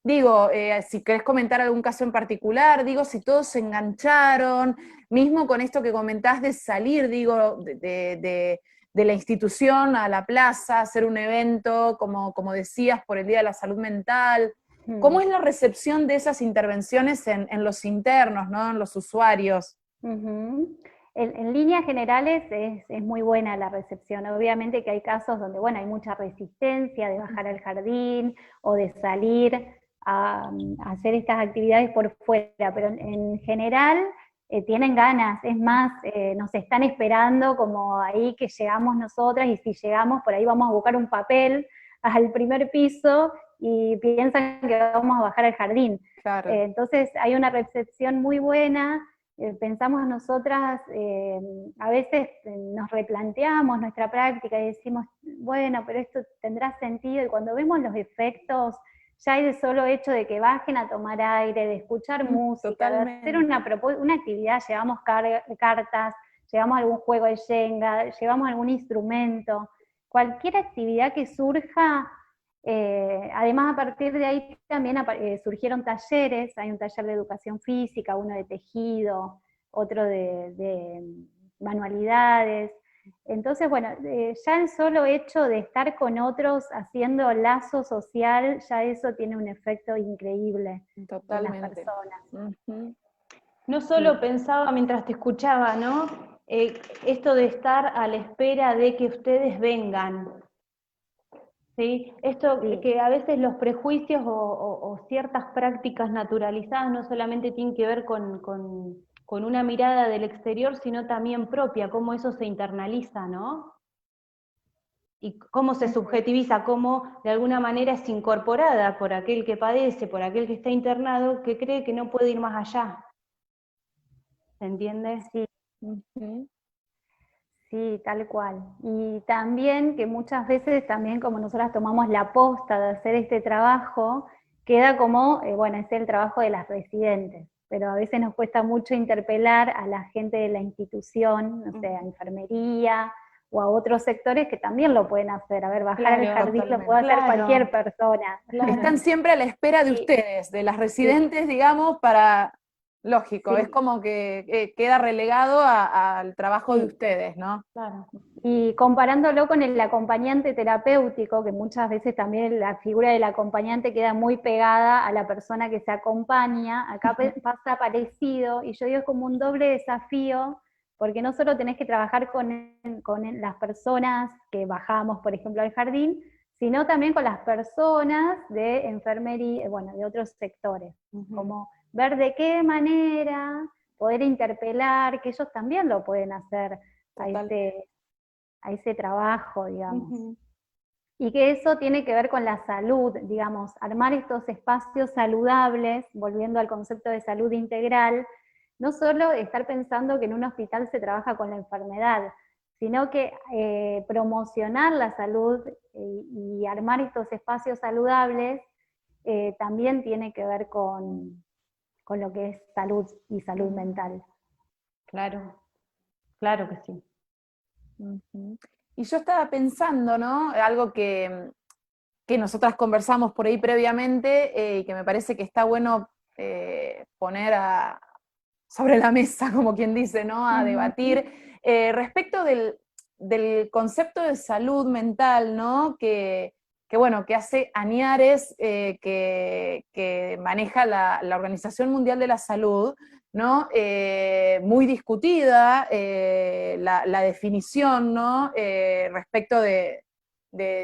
Digo, si querés comentar algún caso en particular, digo, si todos se engancharon, mismo con esto que comentás de salir, digo, de la institución a la plaza, hacer un evento, como decías, por el Día de la Salud Mental. ¿Cómo es la recepción de esas intervenciones en los internos, ¿no? En los usuarios? En líneas generales es muy buena la recepción. Obviamente que hay casos donde, bueno, hay mucha resistencia de bajar al jardín o de salir a hacer estas actividades por fuera, pero en general tienen ganas, es más, nos están esperando como ahí que llegamos nosotras, y si llegamos por ahí vamos a buscar un papel al primer piso y piensan que vamos a bajar al jardín. Claro. Entonces hay una recepción muy buena. Pensamos nosotras, a veces nos replanteamos nuestra práctica y decimos, bueno, pero esto tendrá sentido, y cuando vemos los efectos, ya hay de solo hecho de que bajen a tomar aire, de escuchar música, de hacer una actividad, llevamos cartas, llevamos algún juego de Jenga, llevamos algún instrumento, cualquier actividad que surja. Además, a partir de ahí también surgieron talleres, hay un taller de educación física, uno de tejido, otro de manualidades. Entonces, bueno, ya el solo hecho de estar con otros haciendo lazo social, ya eso tiene un efecto increíble en las personas. No solo pensaba mientras te escuchaba, ¿no? Esto de estar a la espera de que ustedes vengan. ¿Sí? Esto que a veces los prejuicios o ciertas prácticas naturalizadas no solamente tienen que ver con una mirada del exterior, sino también propia, cómo eso se internaliza, ¿no? Y cómo se subjetiviza, cómo de alguna manera es incorporada por aquel que padece, por aquel que está internado, que cree que no puede ir más allá. ¿Se entiende? Sí. Sí, tal cual. Y también que muchas veces, también como nosotras tomamos la posta de hacer este trabajo, queda como, bueno, es el trabajo de las residentes, pero a veces nos cuesta mucho interpelar a la gente de la institución, no sé, a enfermería, o a otros sectores que también lo pueden hacer. A ver, bajar el jardín lo puede hacer cualquier persona. Están siempre a la espera de ustedes, de las residentes, digamos, para... Lógico, es como que queda relegado al trabajo de ustedes, ¿no? Claro. Y comparándolo con el acompañante terapéutico, que muchas veces también la figura del acompañante queda muy pegada a la persona que se acompaña, acá pasa parecido, y yo digo es como un doble desafío, porque no solo tenés que trabajar con las personas que bajamos, por ejemplo, al jardín, sino también con las personas de enfermería, bueno, de otros sectores, como ver de qué manera poder interpelar, que ellos también lo pueden hacer a ese trabajo, digamos. Y que eso tiene que ver con la salud, digamos, armar estos espacios saludables, volviendo al concepto de salud integral, no solo estar pensando que en un hospital se trabaja con la enfermedad, sino que promocionar la salud y armar estos espacios saludables también tiene que ver con lo que es salud y salud mental. Claro, claro que sí. Y yo estaba pensando, ¿no? Algo que nosotras conversamos por ahí previamente y que me parece que está bueno poner sobre la mesa, como quien dice, ¿no? A debatir, respecto del concepto de salud mental, ¿no? Que bueno, que hace Añares, que maneja la Organización Mundial de la Salud, ¿no? Muy discutida la definición, ¿no? Respecto de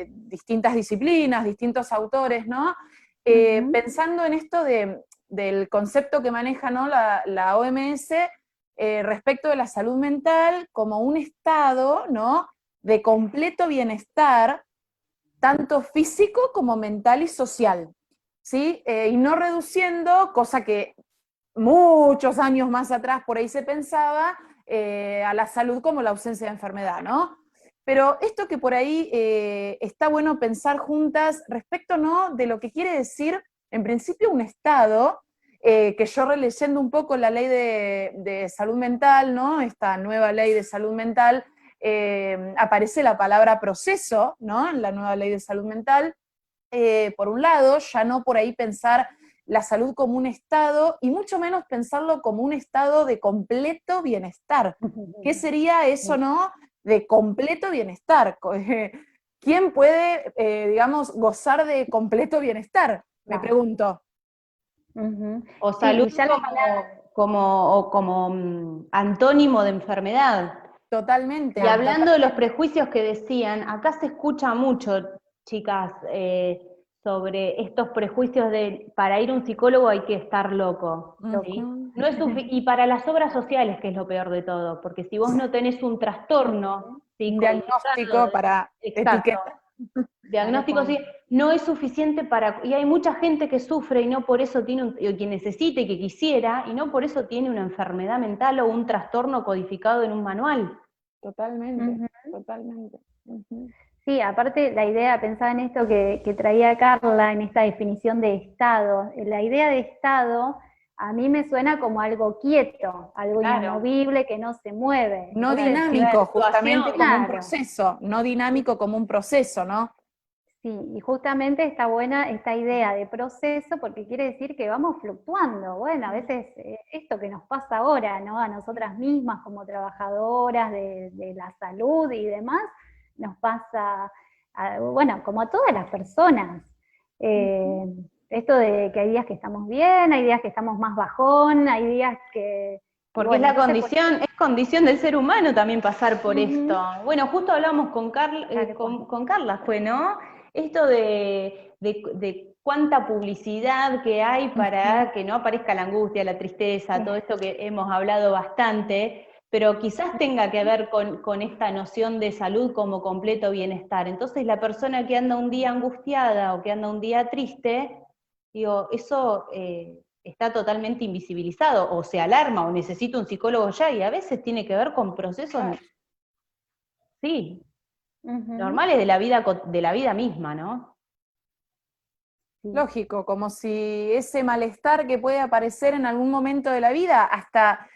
distintas disciplinas, distintos autores, ¿no? Pensando en esto del concepto que maneja, ¿no? la OMS respecto de la salud mental como un estado, ¿no? De completo bienestar, tanto físico como mental y social, ¿sí? Y no reduciendo, cosa que muchos años más atrás por ahí se pensaba, a la salud como la ausencia de enfermedad, ¿no? Pero esto que por ahí está bueno pensar juntas respecto, ¿no? De lo que quiere decir, en principio, un estado, que yo releyendo un poco la ley de salud mental, ¿no? Esta nueva ley de salud mental, aparece la palabra proceso, ¿no? En la nueva ley de salud mental. Por un lado, ya no por ahí pensar la salud como un estado, y mucho menos pensarlo como un estado de completo bienestar. ¿Qué sería eso, no? De completo bienestar. ¿Quién puede, digamos, gozar de completo bienestar? Me pregunto. O salud como antónimo de enfermedad. Totalmente. Y hablando de los prejuicios que decían, acá se escucha mucho, chicas, sobre estos prejuicios de para ir a un psicólogo hay que estar loco, ¿sí? No es y para las obras sociales, que es lo peor de todo, porque si vos no tenés un trastorno, ¿sí? Un diagnóstico para etiquetar. Diagnóstico sí, no es suficiente para, y hay mucha gente que sufre y no por eso tiene, o que necesita y que quisiera, y no por eso tiene una enfermedad mental o un trastorno codificado en un manual. Totalmente, totalmente. Sí, aparte la idea, pensaba en esto que traía Carla, en esta definición de Estado. La idea de Estado a mí me suena como algo quieto, algo inamovible que no se mueve. No Entonces, dinámico, justamente como un claro. proceso, no dinámico como un proceso, ¿no? Sí, y justamente está buena esta idea de proceso porque quiere decir que vamos fluctuando. Bueno, a veces esto que nos pasa ahora, ¿no? A nosotras mismas como trabajadoras de la salud y demás, nos pasa, bueno, como a todas las personas. Esto de que hay días que estamos bien, hay días que estamos más bajón, hay días que... Porque bueno, es la condición, es condición del ser humano también pasar por esto. Bueno, justo hablamos con Carla, fue, ¿no? Esto de cuánta publicidad que hay para que no aparezca la angustia, la tristeza, todo esto que hemos hablado bastante, pero quizás tenga que ver con esta noción de salud como completo bienestar. Entonces la persona que anda un día angustiada o que anda un día triste, digo, eso está totalmente invisibilizado, o se alarma, o necesita un psicólogo ya, y a veces tiene que ver con procesos, sí, normales de la vida misma, ¿no? Lógico, como si ese malestar que puede aparecer en algún momento de la vida, hasta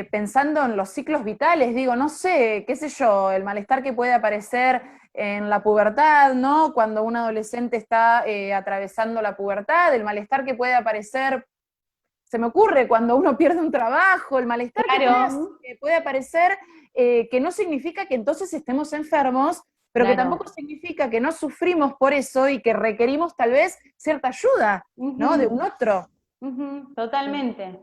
pensando en los ciclos vitales, digo, no sé, qué sé yo, el malestar que puede aparecer en la pubertad, ¿no? Cuando un adolescente está atravesando la pubertad, el malestar que puede aparecer, se me ocurre, cuando uno pierde un trabajo, el malestar que puede aparecer, que no significa que entonces estemos enfermos, pero que tampoco significa que no sufrimos por eso y que requerimos tal vez cierta ayuda, ¿no? De un otro. Totalmente.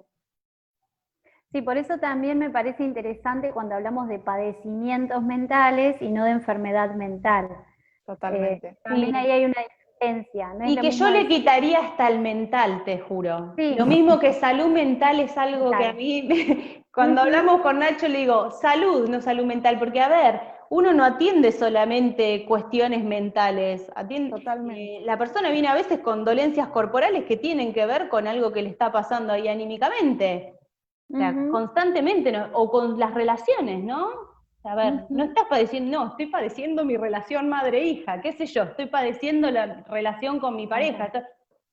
Sí, por eso también me parece interesante cuando hablamos de padecimientos mentales y no de enfermedad mental. Totalmente. También ahí hay una diferencia. No es Y lo que mismo yo le quitaría hasta el mental, te juro. Sí. Lo mismo que salud mental es algo que a mí, cuando hablamos con Nacho le digo, salud, no salud mental, porque a ver, uno no atiende solamente cuestiones mentales, la persona viene a veces con dolencias corporales que tienen que ver con algo que le está pasando ahí anímicamente. O sea, constantemente, ¿no? O con las relaciones, ¿no? A ver, no estás padeciendo, no, estoy padeciendo mi relación madre-hija, qué sé yo, estoy padeciendo la relación con mi pareja.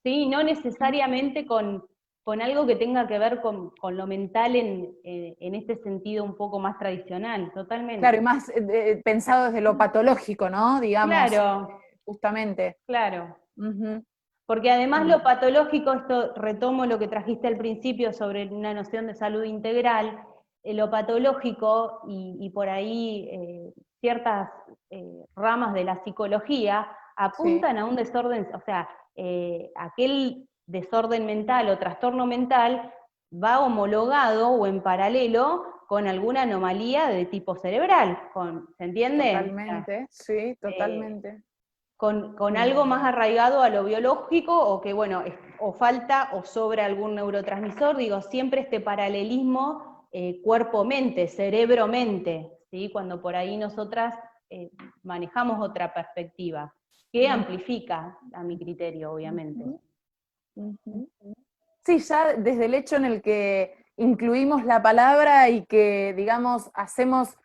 Sí, no necesariamente con algo que tenga que ver con lo mental en este sentido un poco más tradicional, totalmente. Claro, y más pensado desde lo patológico, ¿no? Digamos, claro, justamente. Claro. Porque además lo patológico, esto retomo lo que trajiste al principio sobre una noción de salud integral, lo patológico y por ahí ciertas ramas de la psicología apuntan a un desorden, o sea, aquel desorden mental o trastorno mental va homologado o en paralelo con alguna anomalía de tipo cerebral, ¿se entiende? Totalmente, sí, totalmente. Con algo más arraigado a lo biológico, o que bueno, o falta o sobra algún neurotransmisor, digo, siempre este paralelismo cuerpo-mente, cerebro-mente, ¿sí? Cuando por ahí nosotras manejamos otra perspectiva, que amplifica, a mi criterio, obviamente. Sí, ya desde el hecho en el que incluimos la palabra y que, digamos, hacemos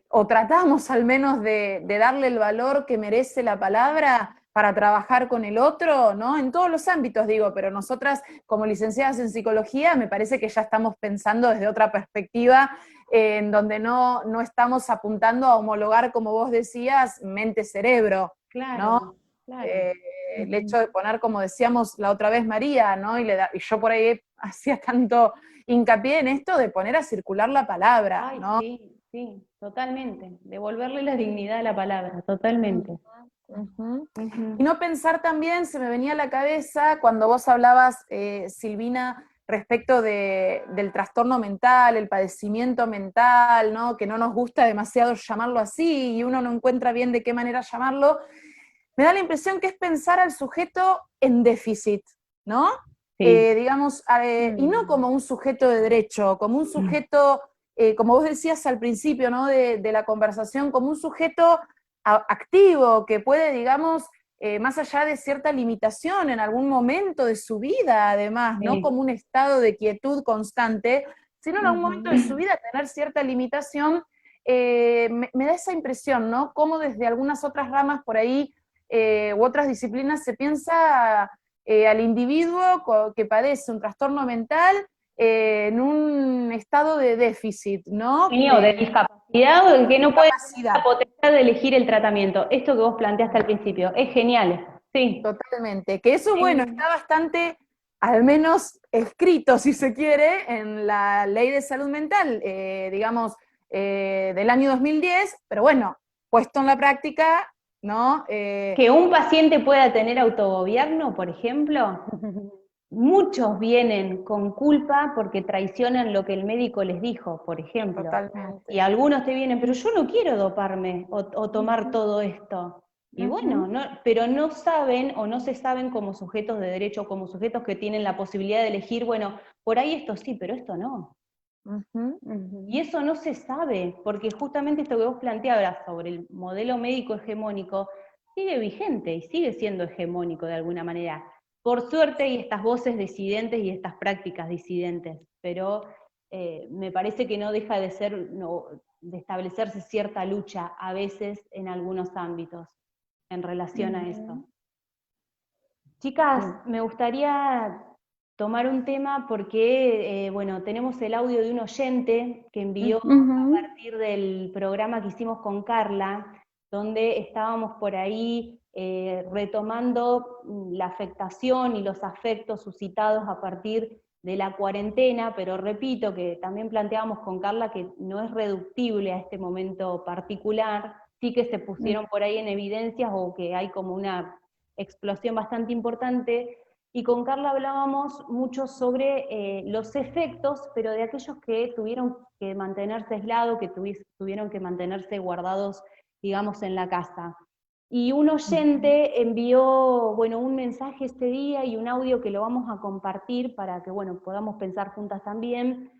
o tratamos al menos de darle el valor que merece la palabra para trabajar con el otro, ¿no? En todos los ámbitos, digo, pero nosotras como licenciadas en psicología me parece que ya estamos pensando desde otra perspectiva en donde no estamos apuntando a homologar, como vos decías, mente-cerebro, Claro, ¿no? claro. El hecho de poner, como decíamos la otra vez María, ¿no? Y yo por ahí hacía tanto hincapié en esto de poner a circular la palabra, Ay, ¿no? sí, totalmente. Devolverle la dignidad a la palabra, totalmente. Y no pensar también, se me venía a la cabeza cuando vos hablabas, Silvina, respecto del trastorno mental, el padecimiento mental, ¿no? Que no nos gusta demasiado llamarlo así y uno no encuentra bien de qué manera llamarlo. me da la impresión que es pensar al sujeto en déficit, ¿no? Sí. Digamos, y no como un sujeto de derecho, como un sujeto, como vos decías al principio, ¿no? de la conversación, como un sujeto activo que puede, digamos, más allá de cierta limitación en algún momento de su vida, además, Sí. no como un estado de quietud constante, sino en algún momento de su vida tener cierta limitación, me da esa impresión, ¿no? Como desde algunas otras ramas por ahí, u otras disciplinas, se piensa al individuo que padece un trastorno mental en un estado de déficit, ¿no? O de discapacidad, o de que no puede tener Discapacidad. la potestad de elegir el tratamiento. Esto que vos planteaste al principio, es genial, sí. Totalmente. Que eso, bueno, está bastante, al menos escrito, si se quiere, en la Ley de Salud Mental, digamos, del año 2010, pero bueno, puesto en la práctica, ¿no? Que un paciente pueda tener autogobierno, por ejemplo, muchos vienen con culpa porque traicionan lo que el médico les dijo, por ejemplo. Totalmente. Y algunos te vienen, pero yo no quiero doparme o tomar todo esto. Y bueno, pero no saben o no se saben como sujetos de derecho, como sujetos que tienen la posibilidad de elegir, bueno, por ahí esto sí, pero esto no. Y eso no se sabe, porque justamente esto que vos planteabas sobre el modelo médico hegemónico sigue vigente y sigue siendo hegemónico de alguna manera. Por suerte hay estas voces disidentes y estas prácticas disidentes, pero me parece que no deja de ser, de establecerse cierta lucha a veces en algunos ámbitos en relación a esto. Chicas, me gustaría tomar un tema porque, bueno, tenemos el audio de un oyente que envió a partir del programa que hicimos con Carla, donde estábamos por ahí retomando la afectación y los afectos suscitados a partir de la cuarentena, pero repito que también planteábamos con Carla que no es reductible a este momento particular, sí que se pusieron por ahí en evidencias o que hay como una explosión bastante importante, y con Carla hablábamos mucho sobre los efectos, pero de aquellos que tuvieron que mantenerse aislados, que tuvieron que mantenerse guardados, digamos, en la casa. Y un oyente envió, bueno, un mensaje este día y un audio que lo vamos a compartir para que, bueno, podamos pensar juntas también,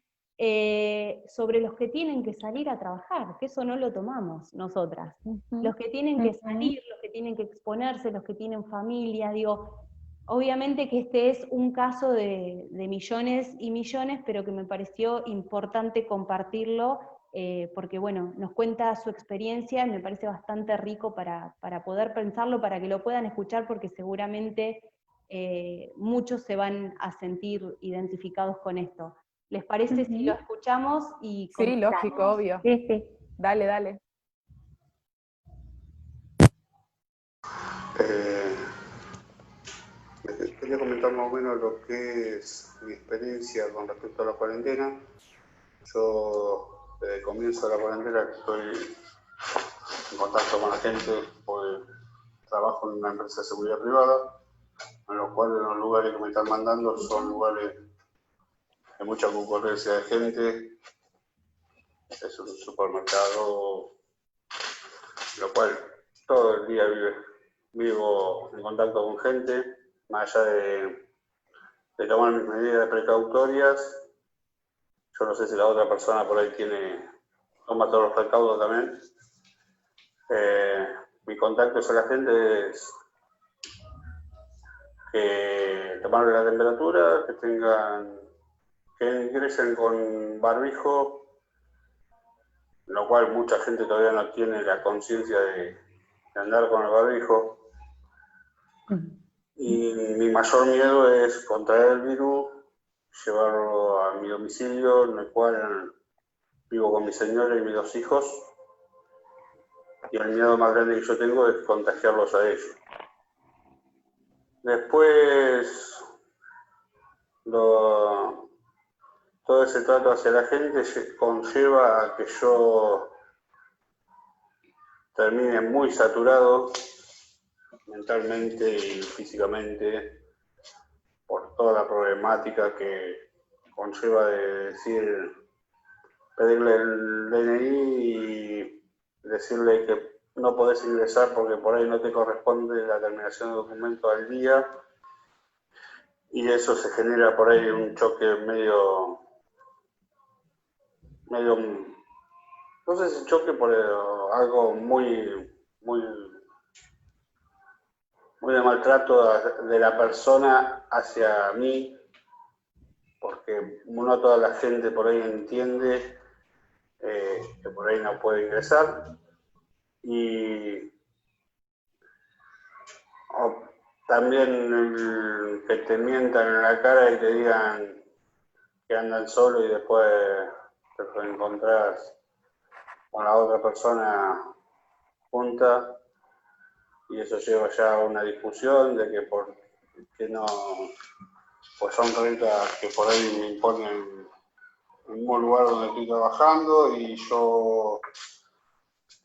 sobre los que tienen que salir a trabajar, que eso no lo tomamos nosotras. Los que tienen que salir, los que tienen que exponerse, los que tienen familia, digo, obviamente que este es un caso de millones y millones, pero que me pareció importante compartirlo, porque bueno, nos cuenta su experiencia y me parece bastante rico para poder pensarlo, para que lo puedan escuchar, porque seguramente muchos se van a sentir identificados con esto. ¿Les parece si lo escuchamos? Y sí, lógico, obvio. Sí, sí. Dale, dale. Quería comentar más o menos lo que es mi experiencia con respecto a la cuarentena. Yo, desde el comienzo de la cuarentena, estoy en contacto con la gente, porque trabajo en una empresa de seguridad privada, en los cuales los lugares que me están mandando son lugares de mucha concurrencia de gente. Es un supermercado, lo cual todo el día vivo en contacto con gente, más allá de tomar mis medidas precautorias. Yo no sé si la otra persona por ahí toma todos los recaudos también. Mi contacto con la gente es que tomarle la temperatura, que ingresen con barbijo, lo cual mucha gente todavía no tiene la conciencia de andar con el barbijo. Y mi mayor miedo es contraer el virus, llevarlo a mi domicilio, en el cual vivo con mi señora y mis 2 hijos. Y el miedo más grande que yo tengo es contagiarlos a ellos. Después, todo ese trato hacia la gente conlleva a que yo termine muy saturado mentalmente y físicamente por toda la problemática que conlleva de pedirle el DNI y decirle que no podés ingresar porque por ahí no te corresponde la terminación de documento al día, y eso se genera por ahí un choque medio, no sé si choque, por algo muy de maltrato de la persona hacia mí, porque no toda la gente por ahí entiende que por ahí no puede ingresar, y también que te mientan en la cara y te digan que andan solo y después te encontrás con la otra persona junta, y eso lleva ya a una discusión de que no, pues son reglas que por ahí me imponen en el mismo lugar donde estoy trabajando, y yo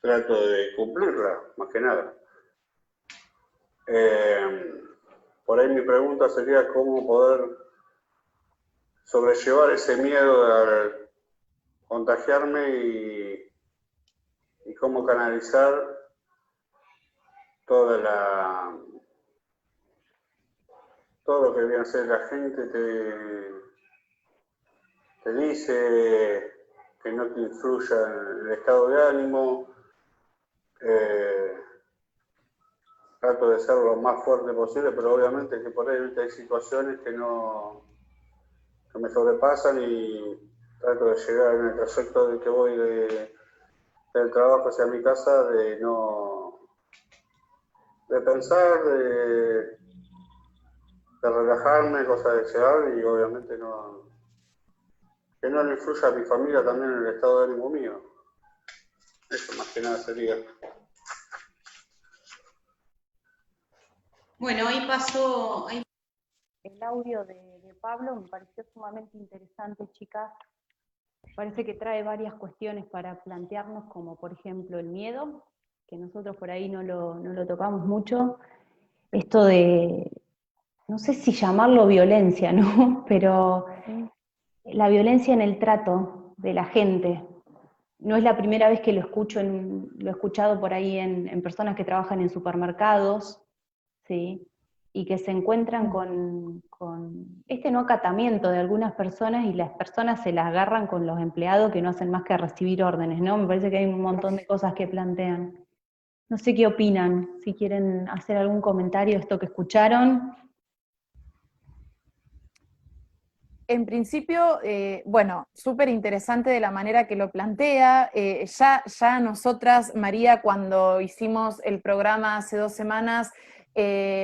trato de cumplirla, más que nada. Por ahí mi pregunta sería cómo poder sobrellevar ese miedo a contagiarme, y cómo canalizar todo lo que viene a ser la gente te dice, que no te influya en el estado de ánimo. Trato de ser lo más fuerte posible, pero obviamente que por ahí hay situaciones que me sobrepasan, y trato de llegar en el trayecto de que voy del trabajo hacia mi casa, de pensar, de relajarme, cosa de llegar, y obviamente que no le influya a mi familia también en el estado de ánimo mío. Eso más que nada sería. Bueno, ahí pasó. El audio de Pablo me pareció sumamente interesante, chicas. Parece que trae varias cuestiones para plantearnos, como por ejemplo el miedo, que nosotros por ahí no lo tocamos mucho. Esto de, no sé si llamarlo violencia, ¿no? Pero la violencia en el trato de la gente. No es la primera vez que lo escucho, lo he escuchado por ahí en personas que trabajan en supermercados, ¿sí? Y que se encuentran con este no acatamiento de algunas personas, y las personas se las agarran con los empleados que no hacen más que recibir órdenes, ¿no? Me parece que hay un montón de cosas que plantean. No sé qué opinan, si quieren hacer algún comentario de esto que escucharon. En principio, bueno, súper interesante de la manera que lo plantea. Ya nosotras, María, cuando hicimos el programa hace 2 semanas,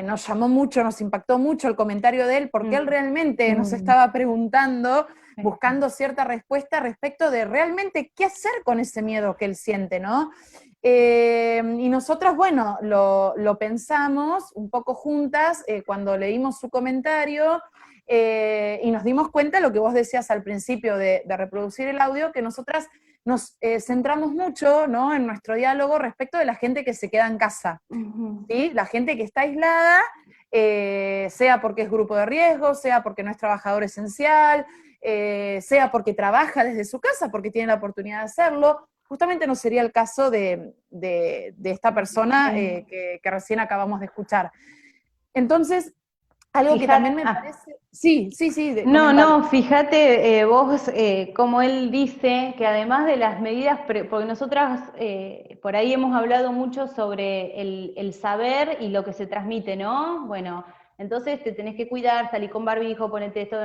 nos llamó mucho, nos impactó mucho el comentario de él, porque él realmente nos estaba preguntando, buscando cierta respuesta respecto de realmente qué hacer con ese miedo que él siente, ¿no? Y nosotras, bueno, lo pensamos un poco juntas cuando leímos su comentario, y nos dimos cuenta de lo que vos decías al principio de reproducir el audio, que nosotras nos centramos mucho, ¿no?, en nuestro diálogo respecto de la gente que se queda en casa, ¿sí? La gente que está aislada, sea porque es grupo de riesgo, sea porque no es trabajador esencial, sea porque trabaja desde su casa, porque tiene la oportunidad de hacerlo. Justamente no sería el caso de esta persona que recién acabamos de escuchar. Entonces, algo que también me parece... Sí. Fíjate vos, como él dice, que además de las medidas, porque nosotras por ahí hemos hablado mucho sobre el saber y lo que se transmite, ¿no? Bueno, entonces te tenés que cuidar, salí con barbijo, ponete esto,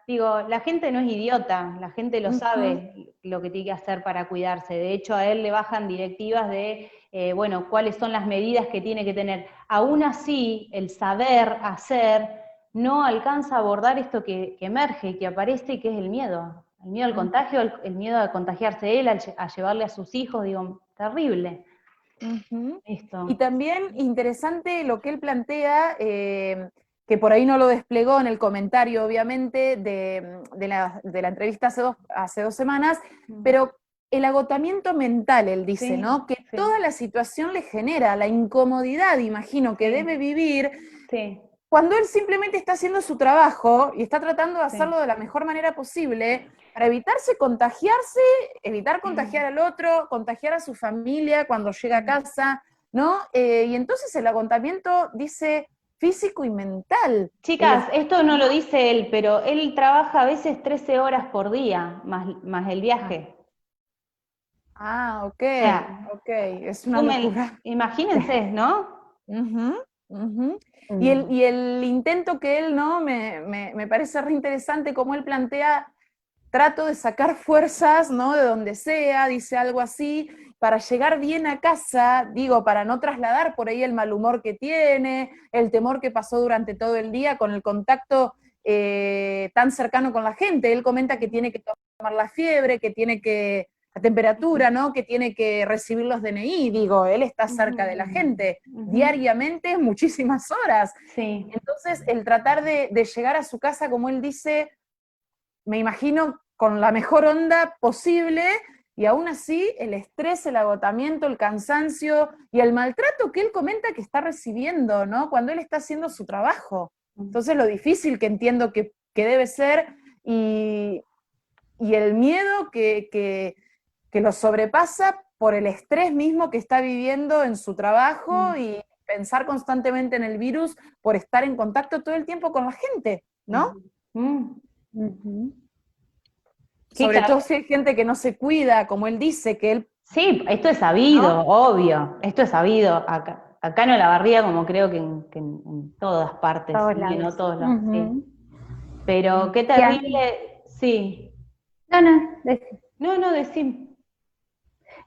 Digo, la gente no es idiota, la gente lo sabe lo que tiene que hacer para cuidarse. De hecho, a él le bajan directivas de, bueno, cuáles son las medidas que tiene que tener. Aún así, el saber hacer no alcanza a abordar esto que emerge y que aparece, que es el miedo. El miedo al contagio, el miedo a contagiarse él, a llevarle a sus hijos, digo, terrible. Esto. Y también interesante lo que él plantea, que por ahí no lo desplegó en el comentario, obviamente, de la entrevista hace 2 semanas, pero el agotamiento mental, él dice, ¿no? Que toda la situación le genera la incomodidad, imagino, que debe vivir, cuando él simplemente está haciendo su trabajo y está tratando de hacerlo de la mejor manera posible para contagiarse, evitar contagiar al otro, contagiar a su familia cuando llega a casa, ¿no? Y entonces el agotamiento dice físico y mental. Chicas, esto no lo dice él, pero él trabaja a veces 13 horas por día, más el viaje. Ok, O sea, ok, es una locura. Imagínense, ¿no? Y el intento que él, ¿no? Me parece re interesante como él plantea, trato de sacar fuerzas, ¿no? De donde sea, dice algo así, para llegar bien a casa, digo, para no trasladar por ahí el mal humor que tiene, el temor que pasó durante todo el día con el contacto tan cercano con la gente. Él comenta que tiene que tomar la fiebre, que tiene que la temperatura, ¿no? Que tiene que recibir los DNI, digo, él está cerca de la gente, diariamente, muchísimas horas. Sí. Entonces, el tratar de llegar a su casa, como él dice, me imagino con la mejor onda posible, y aún así el estrés, el agotamiento, el cansancio y el maltrato que él comenta que está recibiendo, ¿no? Cuando él está haciendo su trabajo. Entonces, lo difícil que entiendo que debe ser, y el miedo que lo sobrepasa por el estrés mismo que está viviendo en su trabajo y pensar constantemente en el virus por estar en contacto todo el tiempo con la gente, ¿no? Sobre todo si hay gente que no se cuida, como él dice, que él... Sí, esto es sabido, ¿no? obvio, esto es sabido. Acá en Olavarría, como creo que en todas partes, Todos sí, lados. no todos lados, sí. Pero qué terrible, sí. No, decime.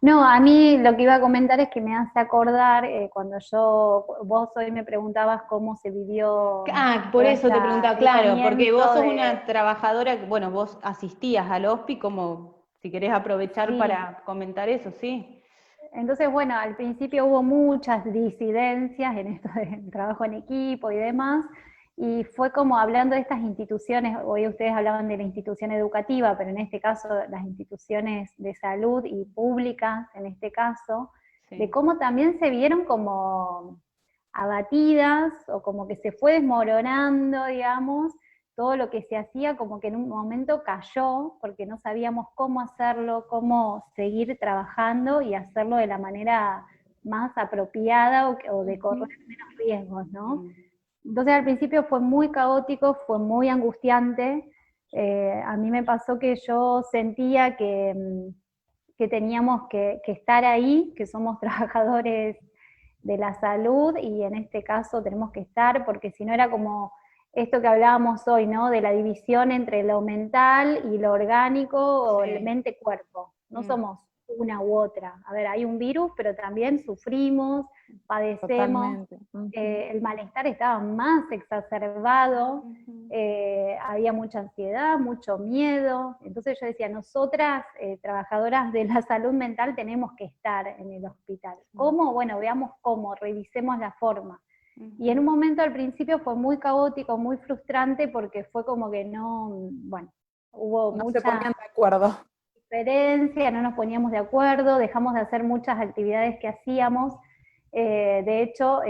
No, a mí lo que iba a comentar es que me hace acordar cuando vos hoy me preguntabas cómo se vivió. Por eso te preguntaba, claro, porque vos sos de... una trabajadora, bueno, vos asistías al HOSPI, como si querés aprovechar para comentar eso, sí. Entonces, bueno, al principio hubo muchas disidencias en esto del trabajo en equipo y demás, y fue como hablando de estas instituciones, hoy ustedes hablaban de la institución educativa, pero en este caso las instituciones de salud y públicas, en este caso, de cómo también se vieron como abatidas o como que se fue desmoronando, digamos, todo lo que se hacía como que en un momento cayó, porque no sabíamos cómo hacerlo, cómo seguir trabajando y hacerlo de la manera más apropiada o de correr menos riesgos, ¿no? Entonces al principio fue muy caótico, fue muy angustiante. A mí me pasó que yo sentía que teníamos que estar ahí, que somos trabajadores de la salud y en este caso tenemos que estar, porque si no era como esto que hablábamos hoy, ¿no? De la división entre lo mental y lo orgánico o el mente-cuerpo. No somos una u otra. A ver, hay un virus, pero también sufrimos, padecemos. El malestar estaba más exacerbado, había mucha ansiedad, mucho miedo. Entonces yo decía, nosotras, trabajadoras de la salud mental, tenemos que estar en el hospital. ¿Cómo? Bueno, veamos cómo, revisemos la forma. Y en un momento al principio fue muy caótico, muy frustrante, porque fue como que hubo mucha... se ponían de acuerdo. Diferencia, no nos poníamos de acuerdo, dejamos de hacer muchas actividades que hacíamos. De hecho,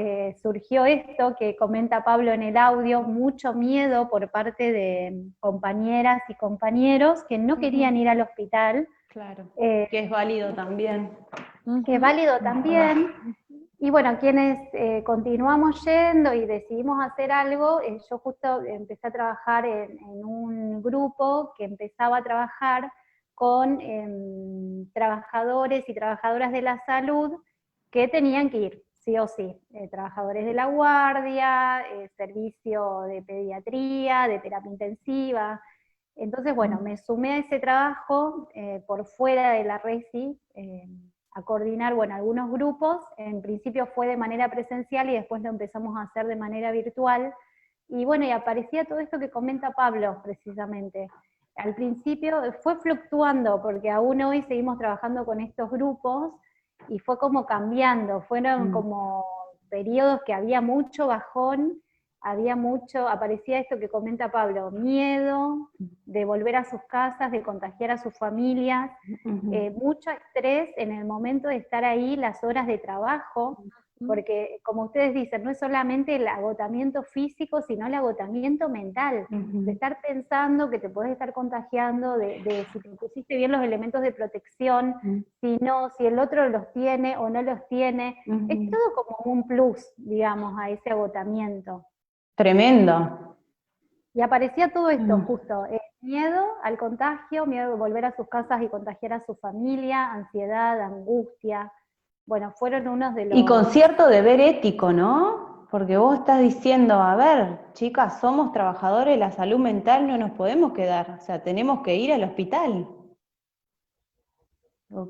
surgió esto que comenta Pablo en el audio, mucho miedo por parte de compañeras y compañeros que no querían ir al hospital. Claro, que es válido también. Que es válido también. Y bueno, quienes continuamos yendo y decidimos hacer algo, yo justo empecé a trabajar en un grupo que empezaba a trabajar con trabajadores y trabajadoras de la salud que tenían que ir, sí o sí, trabajadores de la guardia, servicio de pediatría, de terapia intensiva. Entonces, bueno, me sumé a ese trabajo por fuera de la RESI, a coordinar, algunos grupos. En principio fue de manera presencial y después lo empezamos a hacer de manera virtual. Y bueno, y aparecía todo esto que comenta Pablo, precisamente. Al principio fue fluctuando, porque aún hoy seguimos trabajando con estos grupos, y fue como cambiando, fueron como periodos que había mucho bajón, aparecía esto que comenta Pablo, miedo de volver a sus casas, de contagiar a sus familias, mucho estrés en el momento de estar ahí, las horas de trabajo, porque como ustedes dicen, no es solamente el agotamiento físico, sino el agotamiento mental, de estar pensando que te podés estar contagiando, de si te pusiste bien los elementos de protección, si no, si el otro los tiene o no los tiene, es todo como un plus, digamos, a ese agotamiento. Tremendo. Y aparecía todo esto justo, miedo al contagio, miedo de volver a sus casas y contagiar a su familia, ansiedad, angustia. Bueno, fueron unos de los... Y con cierto deber ético, ¿no? Porque vos estás diciendo, a ver, chicas, somos trabajadores de la salud mental, no nos podemos quedar, o sea, tenemos que ir al hospital.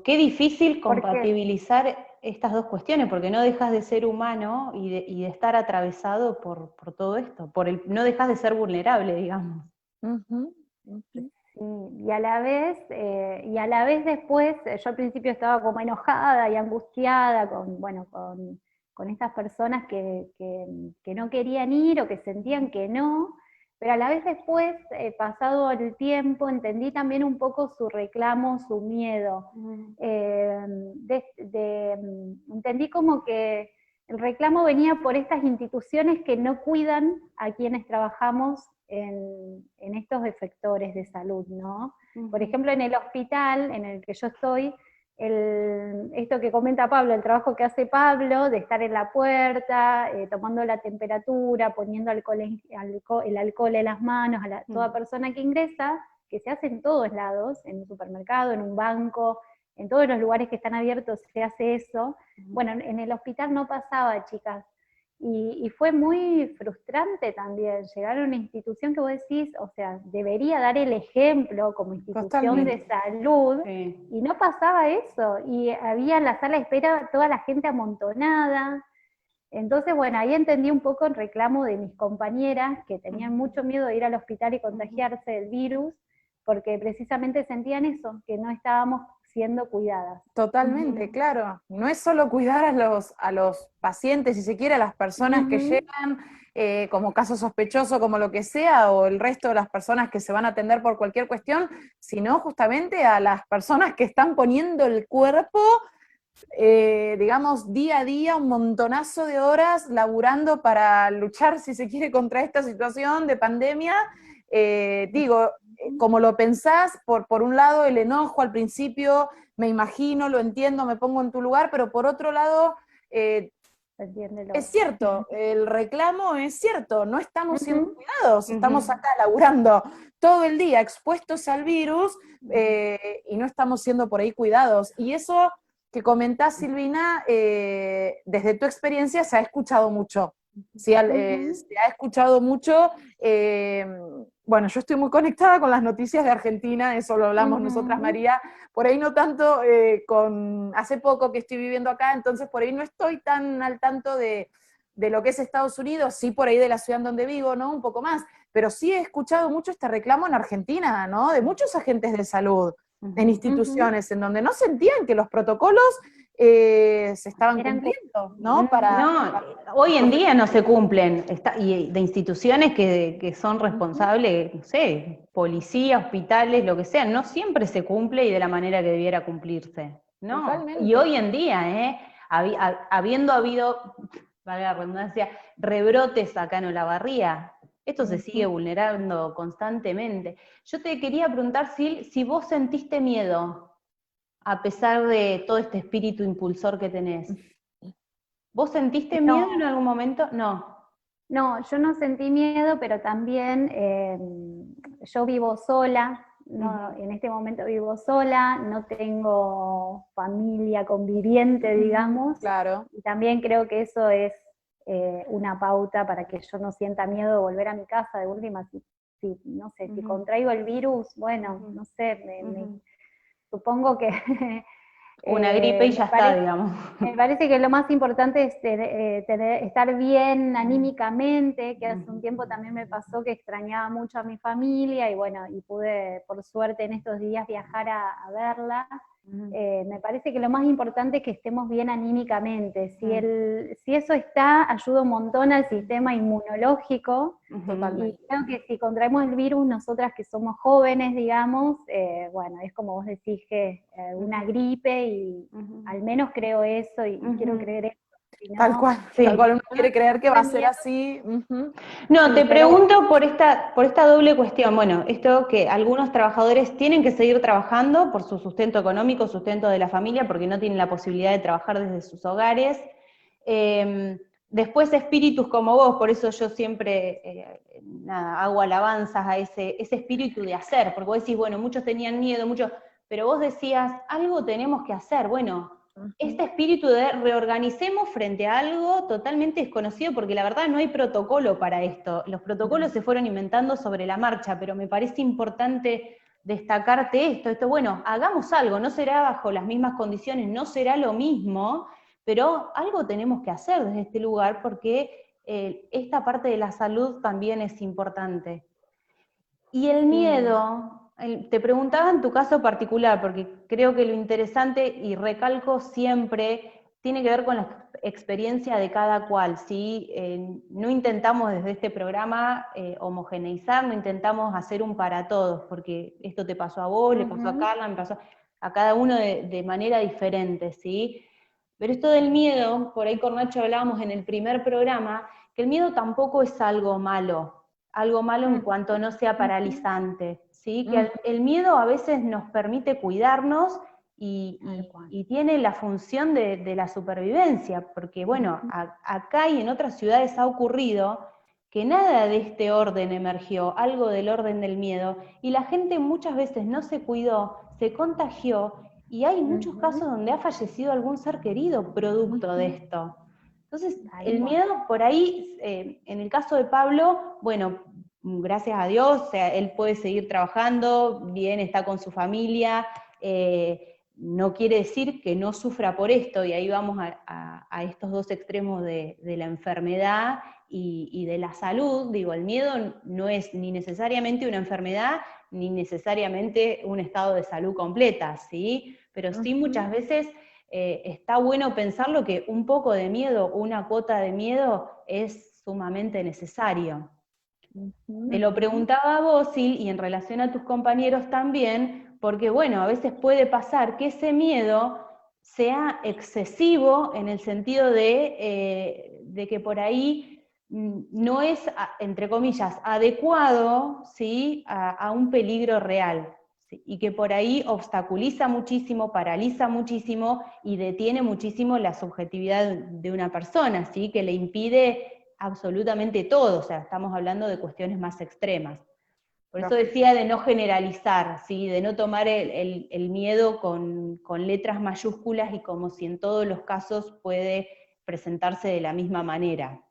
Qué difícil compatibilizar estas dos cuestiones, porque no dejas de ser humano y de estar atravesado por todo esto, no dejas de ser vulnerable, digamos. Y a la vez después, yo al principio estaba como enojada y angustiada con estas personas que no querían ir o que sentían que no, pero a la vez después, pasado el tiempo, entendí también un poco su reclamo, su miedo. Entendí como que el reclamo venía por estas instituciones que no cuidan a quienes trabajamos en estos efectores de salud, ¿no? Por ejemplo, en el hospital en el que yo estoy, esto que comenta Pablo, el trabajo que hace Pablo, de estar en la puerta, tomando la temperatura, poniendo el alcohol en las manos a toda persona que ingresa, que se hace en todos lados, en un supermercado, en un banco, en todos los lugares que están abiertos se hace eso. Bueno, en el hospital no pasaba, chicas. Y fue muy frustrante también llegar a una institución que vos decís, o sea, debería dar el ejemplo como institución de salud, y no pasaba eso, y había en la sala de espera toda la gente amontonada. Entonces, bueno, ahí entendí un poco el reclamo de mis compañeras, que tenían mucho miedo de ir al hospital y contagiarse del virus, porque precisamente sentían eso, que no estábamos siendo cuidadas. Totalmente, claro. No es solo cuidar a los pacientes, si se quiere, a las personas que llegan como caso sospechoso, como lo que sea, o el resto de las personas que se van a atender por cualquier cuestión, sino justamente a las personas que están poniendo el cuerpo, digamos, día a día, un montonazo de horas laburando para luchar, si se quiere, contra esta situación de pandemia. Como lo pensás, por un lado el enojo al principio, me imagino, lo entiendo, me pongo en tu lugar, pero por otro lado, es cierto, el reclamo es cierto, no estamos siendo cuidados, estamos acá laburando todo el día expuestos al virus y no estamos siendo por ahí cuidados. Y eso que comentás, Silvina, desde tu experiencia se ha escuchado mucho. Se ha escuchado mucho. Bueno, yo estoy muy conectada con las noticias de Argentina, eso lo hablamos nosotras, María, por ahí no tanto hace poco que estoy viviendo acá, entonces por ahí no estoy tan al tanto de lo que es Estados Unidos, sí por ahí de la ciudad en donde vivo, ¿no? Un poco más, pero sí he escuchado mucho este reclamo en Argentina, ¿no? De muchos agentes de salud, en instituciones, en donde no sentían que los protocolos se estaban cumpliendo, ¿no? Hoy en día no se cumplen, y de instituciones que son responsables, no sé, policía, hospitales, lo que sea, no siempre se cumple y de la manera que debiera cumplirse, ¿no? Totalmente. Y hoy en día, habiendo habido, valga la redundancia, rebrotes acá en Olavarría, esto se sigue vulnerando constantemente. Yo te quería preguntar, Sil, si vos sentiste miedo a pesar de todo este espíritu impulsor que tenés. ¿Vos sentiste miedo en algún momento? No. No, yo no sentí miedo, pero también yo vivo sola, no, en este momento vivo sola, no tengo familia conviviente, digamos. Claro. Y también creo que eso es una pauta para que yo no sienta miedo de volver a mi casa, de última, no sé, si contraigo el virus, bueno, no sé, supongo que... Una gripe y ya está, digamos. Me parece que lo más importante es estar bien anímicamente, que hace un tiempo también me pasó que extrañaba mucho a mi familia, y bueno, y pude, por suerte, en estos días viajar a verla. Me parece que lo más importante es que estemos bien anímicamente. Si eso está, ayuda un montón al sistema inmunológico. Y creo que si contraemos el virus, nosotras que somos jóvenes, digamos, bueno, es como vos decís, que una gripe, y al menos creo eso, y quiero creer eso. Si no, Tal cual, Sí. tal cual uno quiere creer que va a ser miedo. así. Ujú. No, Sí, te pero pregunto por esta doble cuestión. Bueno, esto que algunos trabajadores tienen que seguir trabajando por su sustento económico, sustento de la familia, porque no tienen la posibilidad de trabajar desde sus hogares. Después espíritus como vos, por eso yo siempre hago alabanzas a ese espíritu de hacer, porque vos decís, bueno, muchos tenían miedo, pero vos decías, algo tenemos que hacer. Bueno, este espíritu de reorganicemos frente a algo totalmente desconocido, porque la verdad no hay protocolo para esto. Los protocolos se fueron inventando sobre la marcha, pero me parece importante destacarte esto, bueno, hagamos algo, no será bajo las mismas condiciones, no será lo mismo, pero algo tenemos que hacer desde este lugar, porque esta parte de la salud también es importante. Y el miedo, te preguntaba en tu caso particular, porque creo que lo interesante, y recalco siempre, tiene que ver con la experiencia de cada cual, ¿sí? No intentamos desde este programa homogeneizar, no intentamos hacer un para todos, porque esto te pasó a vos, le pasó a Carla, me pasó a cada uno de manera diferente, ¿sí? Pero esto del miedo, por ahí con Nacho hablábamos en el primer programa, que el miedo tampoco es algo malo en cuanto no sea paralizante, ¿sí? Que el miedo a veces nos permite cuidarnos y tiene la función de la supervivencia, porque bueno, acá y en otras ciudades ha ocurrido que nada de este orden emergió, algo del orden del miedo, y la gente muchas veces no se cuidó, se contagió, y hay muchos casos donde ha fallecido algún ser querido producto de esto. Entonces, el miedo por ahí, en el caso de Pablo, bueno, gracias a Dios, o sea, él puede seguir trabajando, bien, está con su familia, no quiere decir que no sufra por esto, y ahí vamos a estos dos extremos de la enfermedad y de la salud. Digo, el miedo no es ni necesariamente una enfermedad, ni necesariamente un estado de salud completa, ¿sí? Pero sí muchas veces está bueno pensarlo que un poco de miedo, una cuota de miedo es sumamente necesario. Te lo preguntaba a vos, Sil, y en relación a tus compañeros también, porque bueno, a veces puede pasar que ese miedo sea excesivo en el sentido de que por ahí no es, entre comillas, adecuado, ¿sí? a un peligro real, ¿sí? Y que por ahí obstaculiza muchísimo, paraliza muchísimo y detiene muchísimo la subjetividad de una persona, ¿sí? Que le impide absolutamente todo, o sea, estamos hablando de cuestiones más extremas. Por eso decía de no generalizar, ¿sí? De no tomar el miedo con letras mayúsculas y como si en todos los casos puede presentarse de la misma manera.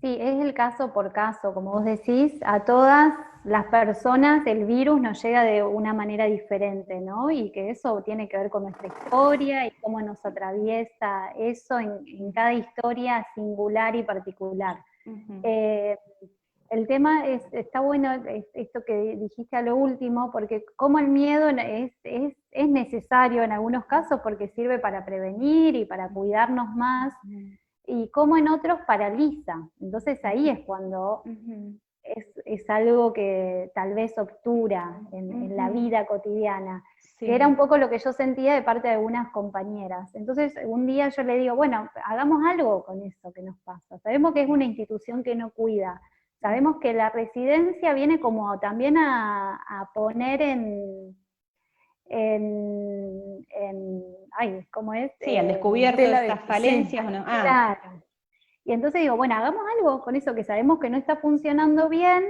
Sí, es el caso por caso, como vos decís, a todas las personas el virus nos llega de una manera diferente, ¿no? Y que eso tiene que ver con nuestra historia y cómo nos atraviesa eso en cada historia singular y particular. El tema está bueno esto que dijiste a lo último, porque como el miedo es necesario en algunos casos porque sirve para prevenir y para cuidarnos más, y como en otros paraliza. Entonces ahí es cuando es algo que tal vez obtura en la vida cotidiana, que era un poco lo que yo sentía de parte de algunas compañeras. Entonces un día yo le digo, bueno, hagamos algo con eso que nos pasa. Sabemos que es una institución que no cuida, sabemos que la residencia viene como también a poner ¿cómo es? Sí, al descubierto de estas falencias. Sí, claro. Y entonces digo, bueno, hagamos algo con eso que sabemos que no está funcionando bien,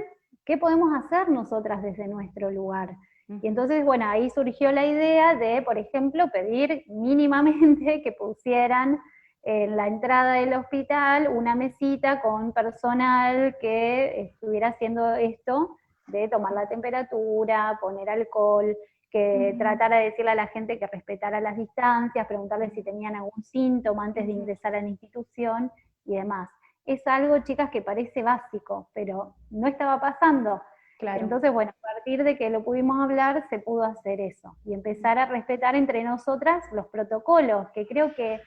¿qué podemos hacer nosotras desde nuestro lugar? Y entonces, bueno, ahí surgió la idea de, por ejemplo, pedir mínimamente que pusieran en la entrada del hospital una mesita con personal que estuviera haciendo esto de tomar la temperatura, poner alcohol, que tratara de decirle a la gente que respetara las distancias, preguntarle si tenían algún síntoma antes de ingresar a la institución y demás. Es algo, chicas, que parece básico, pero no estaba pasando. Claro. Entonces, bueno, a partir de que lo pudimos hablar, se pudo hacer eso, y empezar a respetar entre nosotras los protocolos, que creo que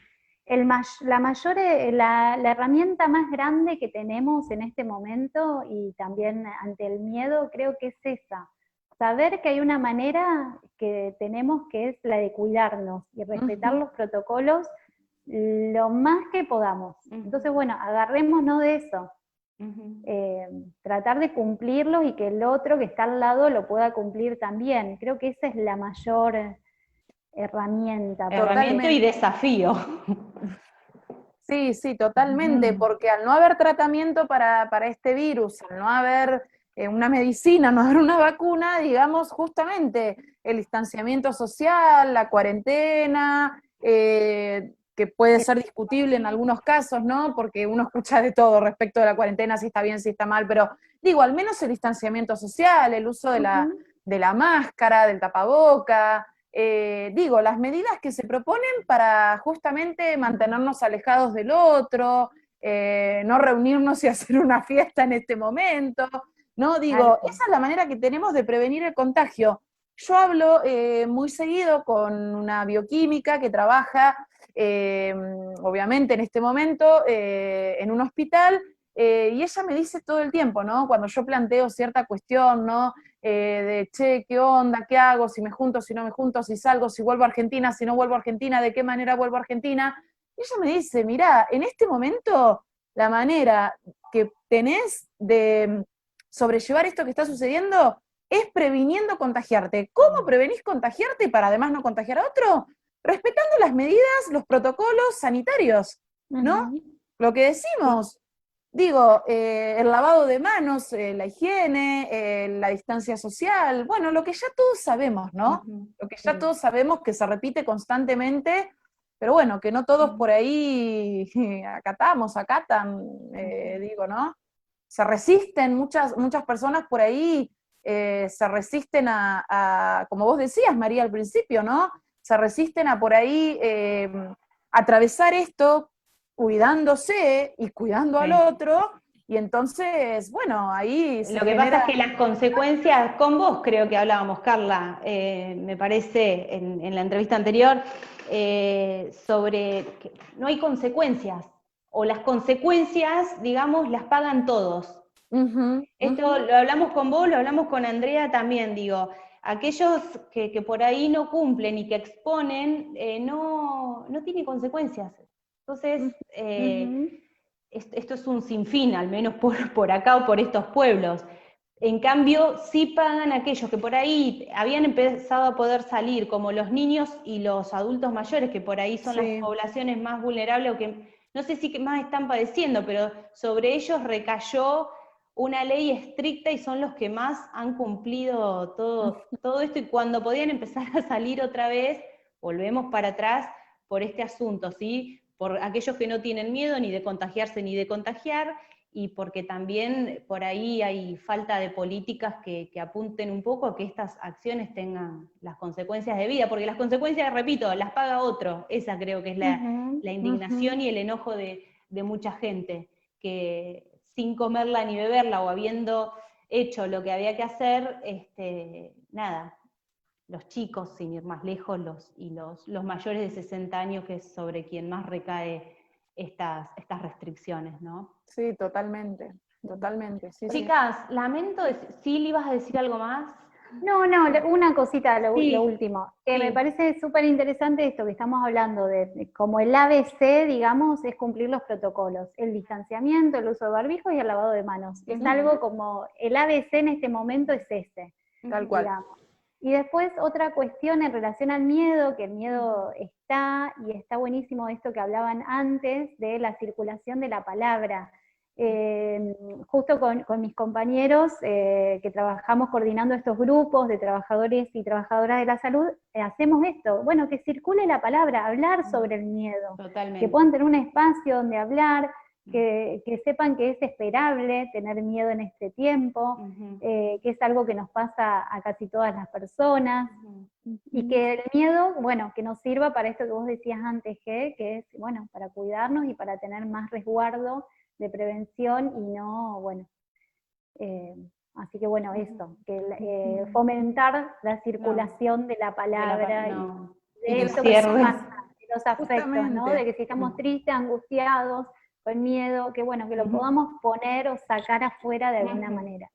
la herramienta más grande que tenemos en este momento, y también ante el miedo, creo que es esa. Saber que hay una manera que tenemos que es la de cuidarnos y respetar los protocolos lo más que podamos. Entonces, bueno, agarrémonos de eso. Tratar de cumplirlos y que el otro que está al lado lo pueda cumplir también. Creo que esa es la mayor herramienta. Herramienta y desafío. Sí, sí, totalmente, porque al no haber tratamiento para este virus, al no haber una medicina, no haber una vacuna, digamos, justamente el distanciamiento social, la cuarentena, que puede ser discutible en algunos casos, ¿no? Porque uno escucha de todo respecto de la cuarentena, si está bien, si está mal, pero digo, al menos el distanciamiento social, el uso de la máscara, del tapaboca, digo, las medidas que se proponen para justamente mantenernos alejados del otro, no reunirnos y hacer una fiesta en este momento, ¿no? Digo, esa es la manera que tenemos de prevenir el contagio. Yo hablo muy seguido con una bioquímica que trabaja, obviamente en este momento, en un hospital, y ella me dice todo el tiempo, ¿no? Cuando yo planteo cierta cuestión, ¿no? De, che, ¿qué onda? ¿Qué hago? Si me junto, si no me junto, si salgo, si vuelvo a Argentina, si no vuelvo a Argentina, ¿de qué manera vuelvo a Argentina? Y ella me dice, mirá, en este momento la manera que tenés de sobrellevar esto que está sucediendo es previniendo contagiarte. ¿Cómo prevenís contagiarte para además no contagiar a otro? Respetando las medidas, los protocolos sanitarios, ¿no? Lo que decimos. Digo, el lavado de manos, la higiene, la distancia social, bueno, lo que ya todos sabemos, ¿no? Lo que ya todos sabemos que se repite constantemente, pero bueno, que no todos por ahí acatan, digo, ¿no? Se resisten, muchas personas por ahí se resisten como vos decías, María, al principio, ¿no? Se resisten a por ahí atravesar esto cuidándose y cuidando al otro, y entonces, bueno, ahí Lo que pasa es que las consecuencias, con vos creo que hablábamos, Carla, me parece, en la entrevista anterior, sobre que no hay consecuencias, o las consecuencias, digamos, las pagan todos. Esto lo hablamos con vos, lo hablamos con Andrea también, digo, aquellos que por ahí no cumplen y que exponen, no tienen consecuencias. Entonces, esto es un sinfín, al menos por acá o por estos pueblos. En cambio, sí pagan aquellos que por ahí habían empezado a poder salir, como los niños y los adultos mayores, que por ahí son las poblaciones más vulnerables, o que no sé si más están padeciendo, pero sobre ellos recayó una ley estricta y son los que más han cumplido todo esto, y cuando podían empezar a salir otra vez, volvemos para atrás por este asunto, ¿sí? Por aquellos que no tienen miedo ni de contagiarse ni de contagiar, y porque también por ahí hay falta de políticas que apunten un poco a que estas acciones tengan las consecuencias de vida, porque las consecuencias, repito, las paga otro. Esa creo que es la indignación y el enojo de mucha gente, que sin comerla ni beberla, o habiendo hecho lo que había que hacer, nada, los chicos, sin ir más lejos, los mayores de 60 años, que es sobre quien más recae estas restricciones, ¿no? Sí, totalmente, totalmente. Sí, Chicas, lamento, ¿sí le ibas a decir algo más? No, una cosita, lo último, que me parece súper interesante esto que estamos hablando, de como el ABC, digamos, es cumplir los protocolos, el distanciamiento, el uso de barbijos y el lavado de manos. Es algo como, el ABC en este momento es ese, tal cual. Digamos. Y después otra cuestión en relación al miedo, que el miedo está, y está buenísimo esto que hablaban antes, de la circulación de la palabra. Justo con mis compañeros que trabajamos coordinando estos grupos de trabajadores y trabajadoras de la salud, hacemos esto, bueno, que circule la palabra, hablar sobre el miedo. Totalmente. Que puedan tener un espacio donde hablar, que sepan que es esperable tener miedo en este tiempo, que es algo que nos pasa a casi todas las personas, y que el miedo, bueno, que nos sirva para esto que vos decías antes, que es, bueno, para cuidarnos y para tener más resguardo de prevención, y no, bueno, así que bueno, eso, que fomentar la circulación de la palabra, y de esto que pasa, de los afectos, ¿no? De que si estamos tristes, angustiados, con miedo, que bueno, que lo podamos poner o sacar afuera de alguna manera.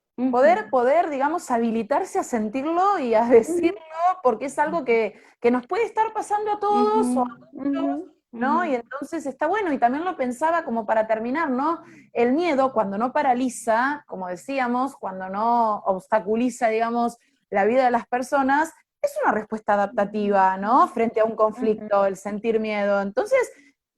Poder, digamos, habilitarse a sentirlo y a decirlo, porque es algo que nos puede estar pasando a todos o a todos, ¿no? Y entonces está bueno, y también lo pensaba como para terminar, ¿no? El miedo, cuando no paraliza, como decíamos, cuando no obstaculiza, digamos, la vida de las personas, es una respuesta adaptativa, ¿no? Frente a un conflicto, el sentir miedo. Entonces,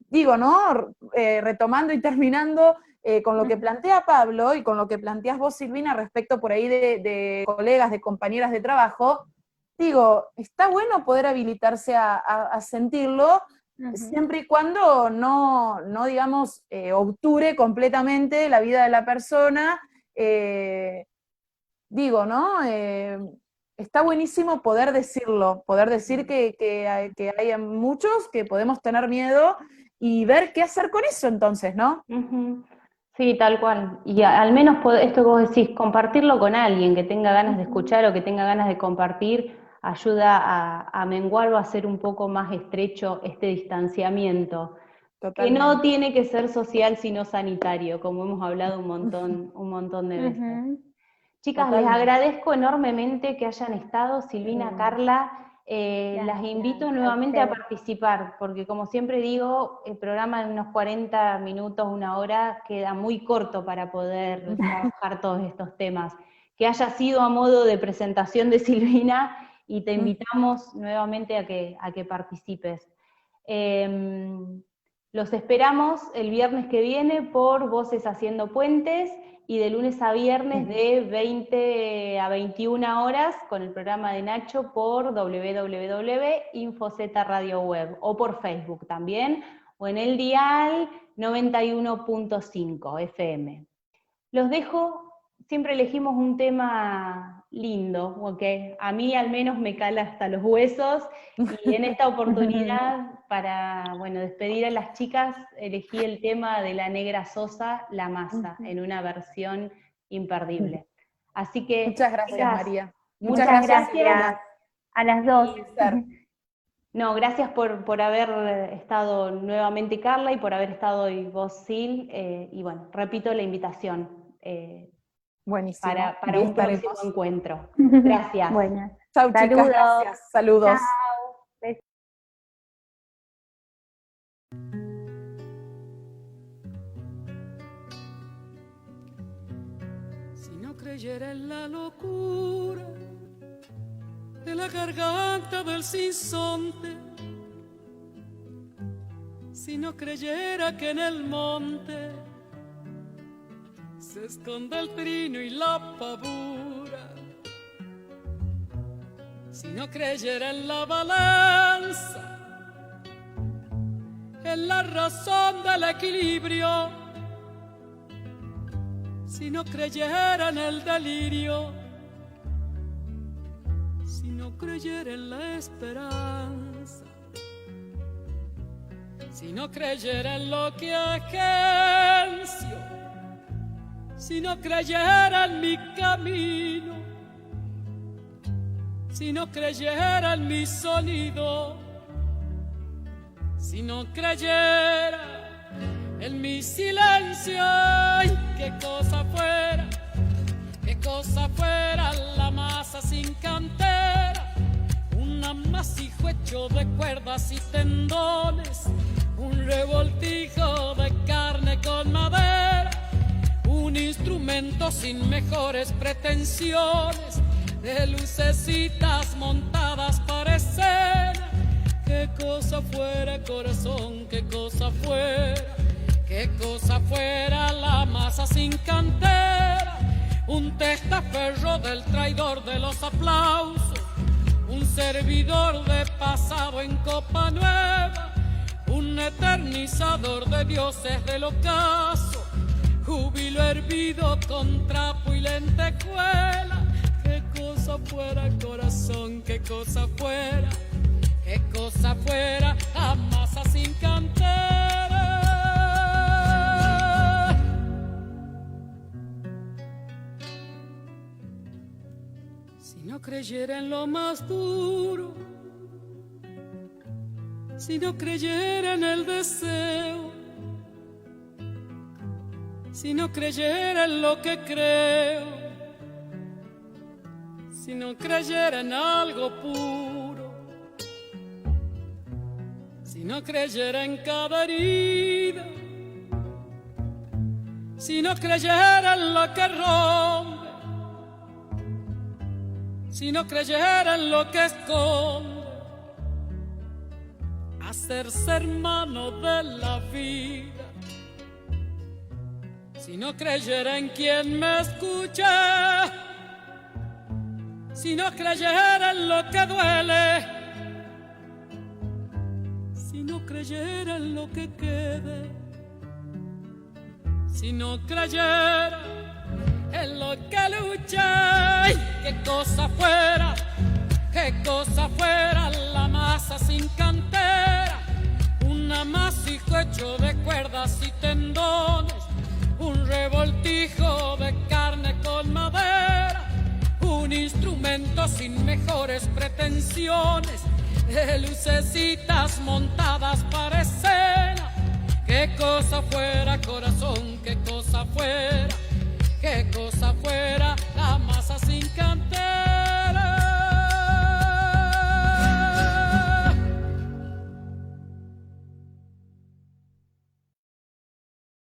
digo, ¿no? Retomando y terminando con lo que plantea Pablo y con lo que planteas vos, Silvina, respecto por ahí de colegas, de compañeras de trabajo, digo, está bueno poder habilitarse a sentirlo, siempre y cuando no digamos, obture completamente la vida de la persona. Digo, ¿no? Está buenísimo poder decirlo, poder decir que hay muchos que podemos tener miedo y ver qué hacer con eso entonces, ¿no? Sí, tal cual. Y al menos esto que vos decís, compartirlo con alguien que tenga ganas de escuchar o que tenga ganas de compartir, ayuda a menguar o a hacer un poco más estrecho este distanciamiento. Totalmente. Que no tiene que ser social sino sanitario, como hemos hablado un montón de veces. Chicas, Totalmente. les agradezco enormemente que hayan estado, Silvina, Carla. Las invito nuevamente a participar, porque como siempre digo, el programa en unos 40 minutos, una hora, queda muy corto para poder trabajar todos estos temas. Que haya sido a modo de presentación de Silvina, y te invitamos nuevamente a que participes. Los esperamos el viernes que viene por Voces Haciendo Puentes, y de lunes a viernes de 20 a 21 horas con el programa de Nacho por www.infoseta Radio Web, o por Facebook también, o en el dial 91.5 FM. Los dejo, siempre elegimos un tema lindo, porque a mí al menos me cala hasta los huesos, y en esta oportunidad, para despedir a las chicas, elegí el tema de La Negra Sosa, La Masa, en una versión imperdible. Así que, muchas gracias, chicas, María. Muchas gracias a las dos. No, gracias por haber estado nuevamente, Carla, y por haber estado hoy vos, Sil, y bueno, repito la invitación. Buenísimo. Para un próximo encuentro. Gracias. Bueno, chau, chicas, gracias. Saludos. Chao. Si no creyera en la locura de la garganta del sinsonte, si no creyera que en el monte se esconde el trino y la pavura, si no creyera en la balanza, en la razón del equilibrio, si no creyera en el delirio, si no creyera en la esperanza, si no creyera en lo que agencio, si no creyera en mi camino, si no creyera en mi sonido, si no creyera en mi silencio, ¡ay, qué cosa fuera la masa sin cantera! Un amasijo hecho de cuerdas y tendones, un revoltijo de carne con madera, un instrumento sin mejores pretensiones, de lucecitas montadas para escena. Qué cosa fuera, corazón, qué cosa fuera la masa sin cantera, un testaferro del traidor de los aplausos, un servidor de pasado en copa nueva, un eternizador de dioses del ocaso, júbilo hervido con trapo y lentejuela. Qué cosa fuera, corazón, qué cosa fuera a masa sin cantera. Si no creyera en lo más duro, si no creyera en el deseo, si no creyera en lo que creo, si no creyera en algo puro, si no creyera en cada herida, si no creyera en lo que rompe, si no creyera en lo que esconde, hacerse hermano de la vida, si no creyera en quien me escucha, si no creyera en lo que duele, si no creyera en lo que quede, si no creyera en lo que lucha, ¡ay! Qué cosa fuera la masa sin cantera, un amasijo hecho de cuerdas y tendones, un revoltijo de carne con madera, un instrumento sin mejores pretensiones, de lucecitas montadas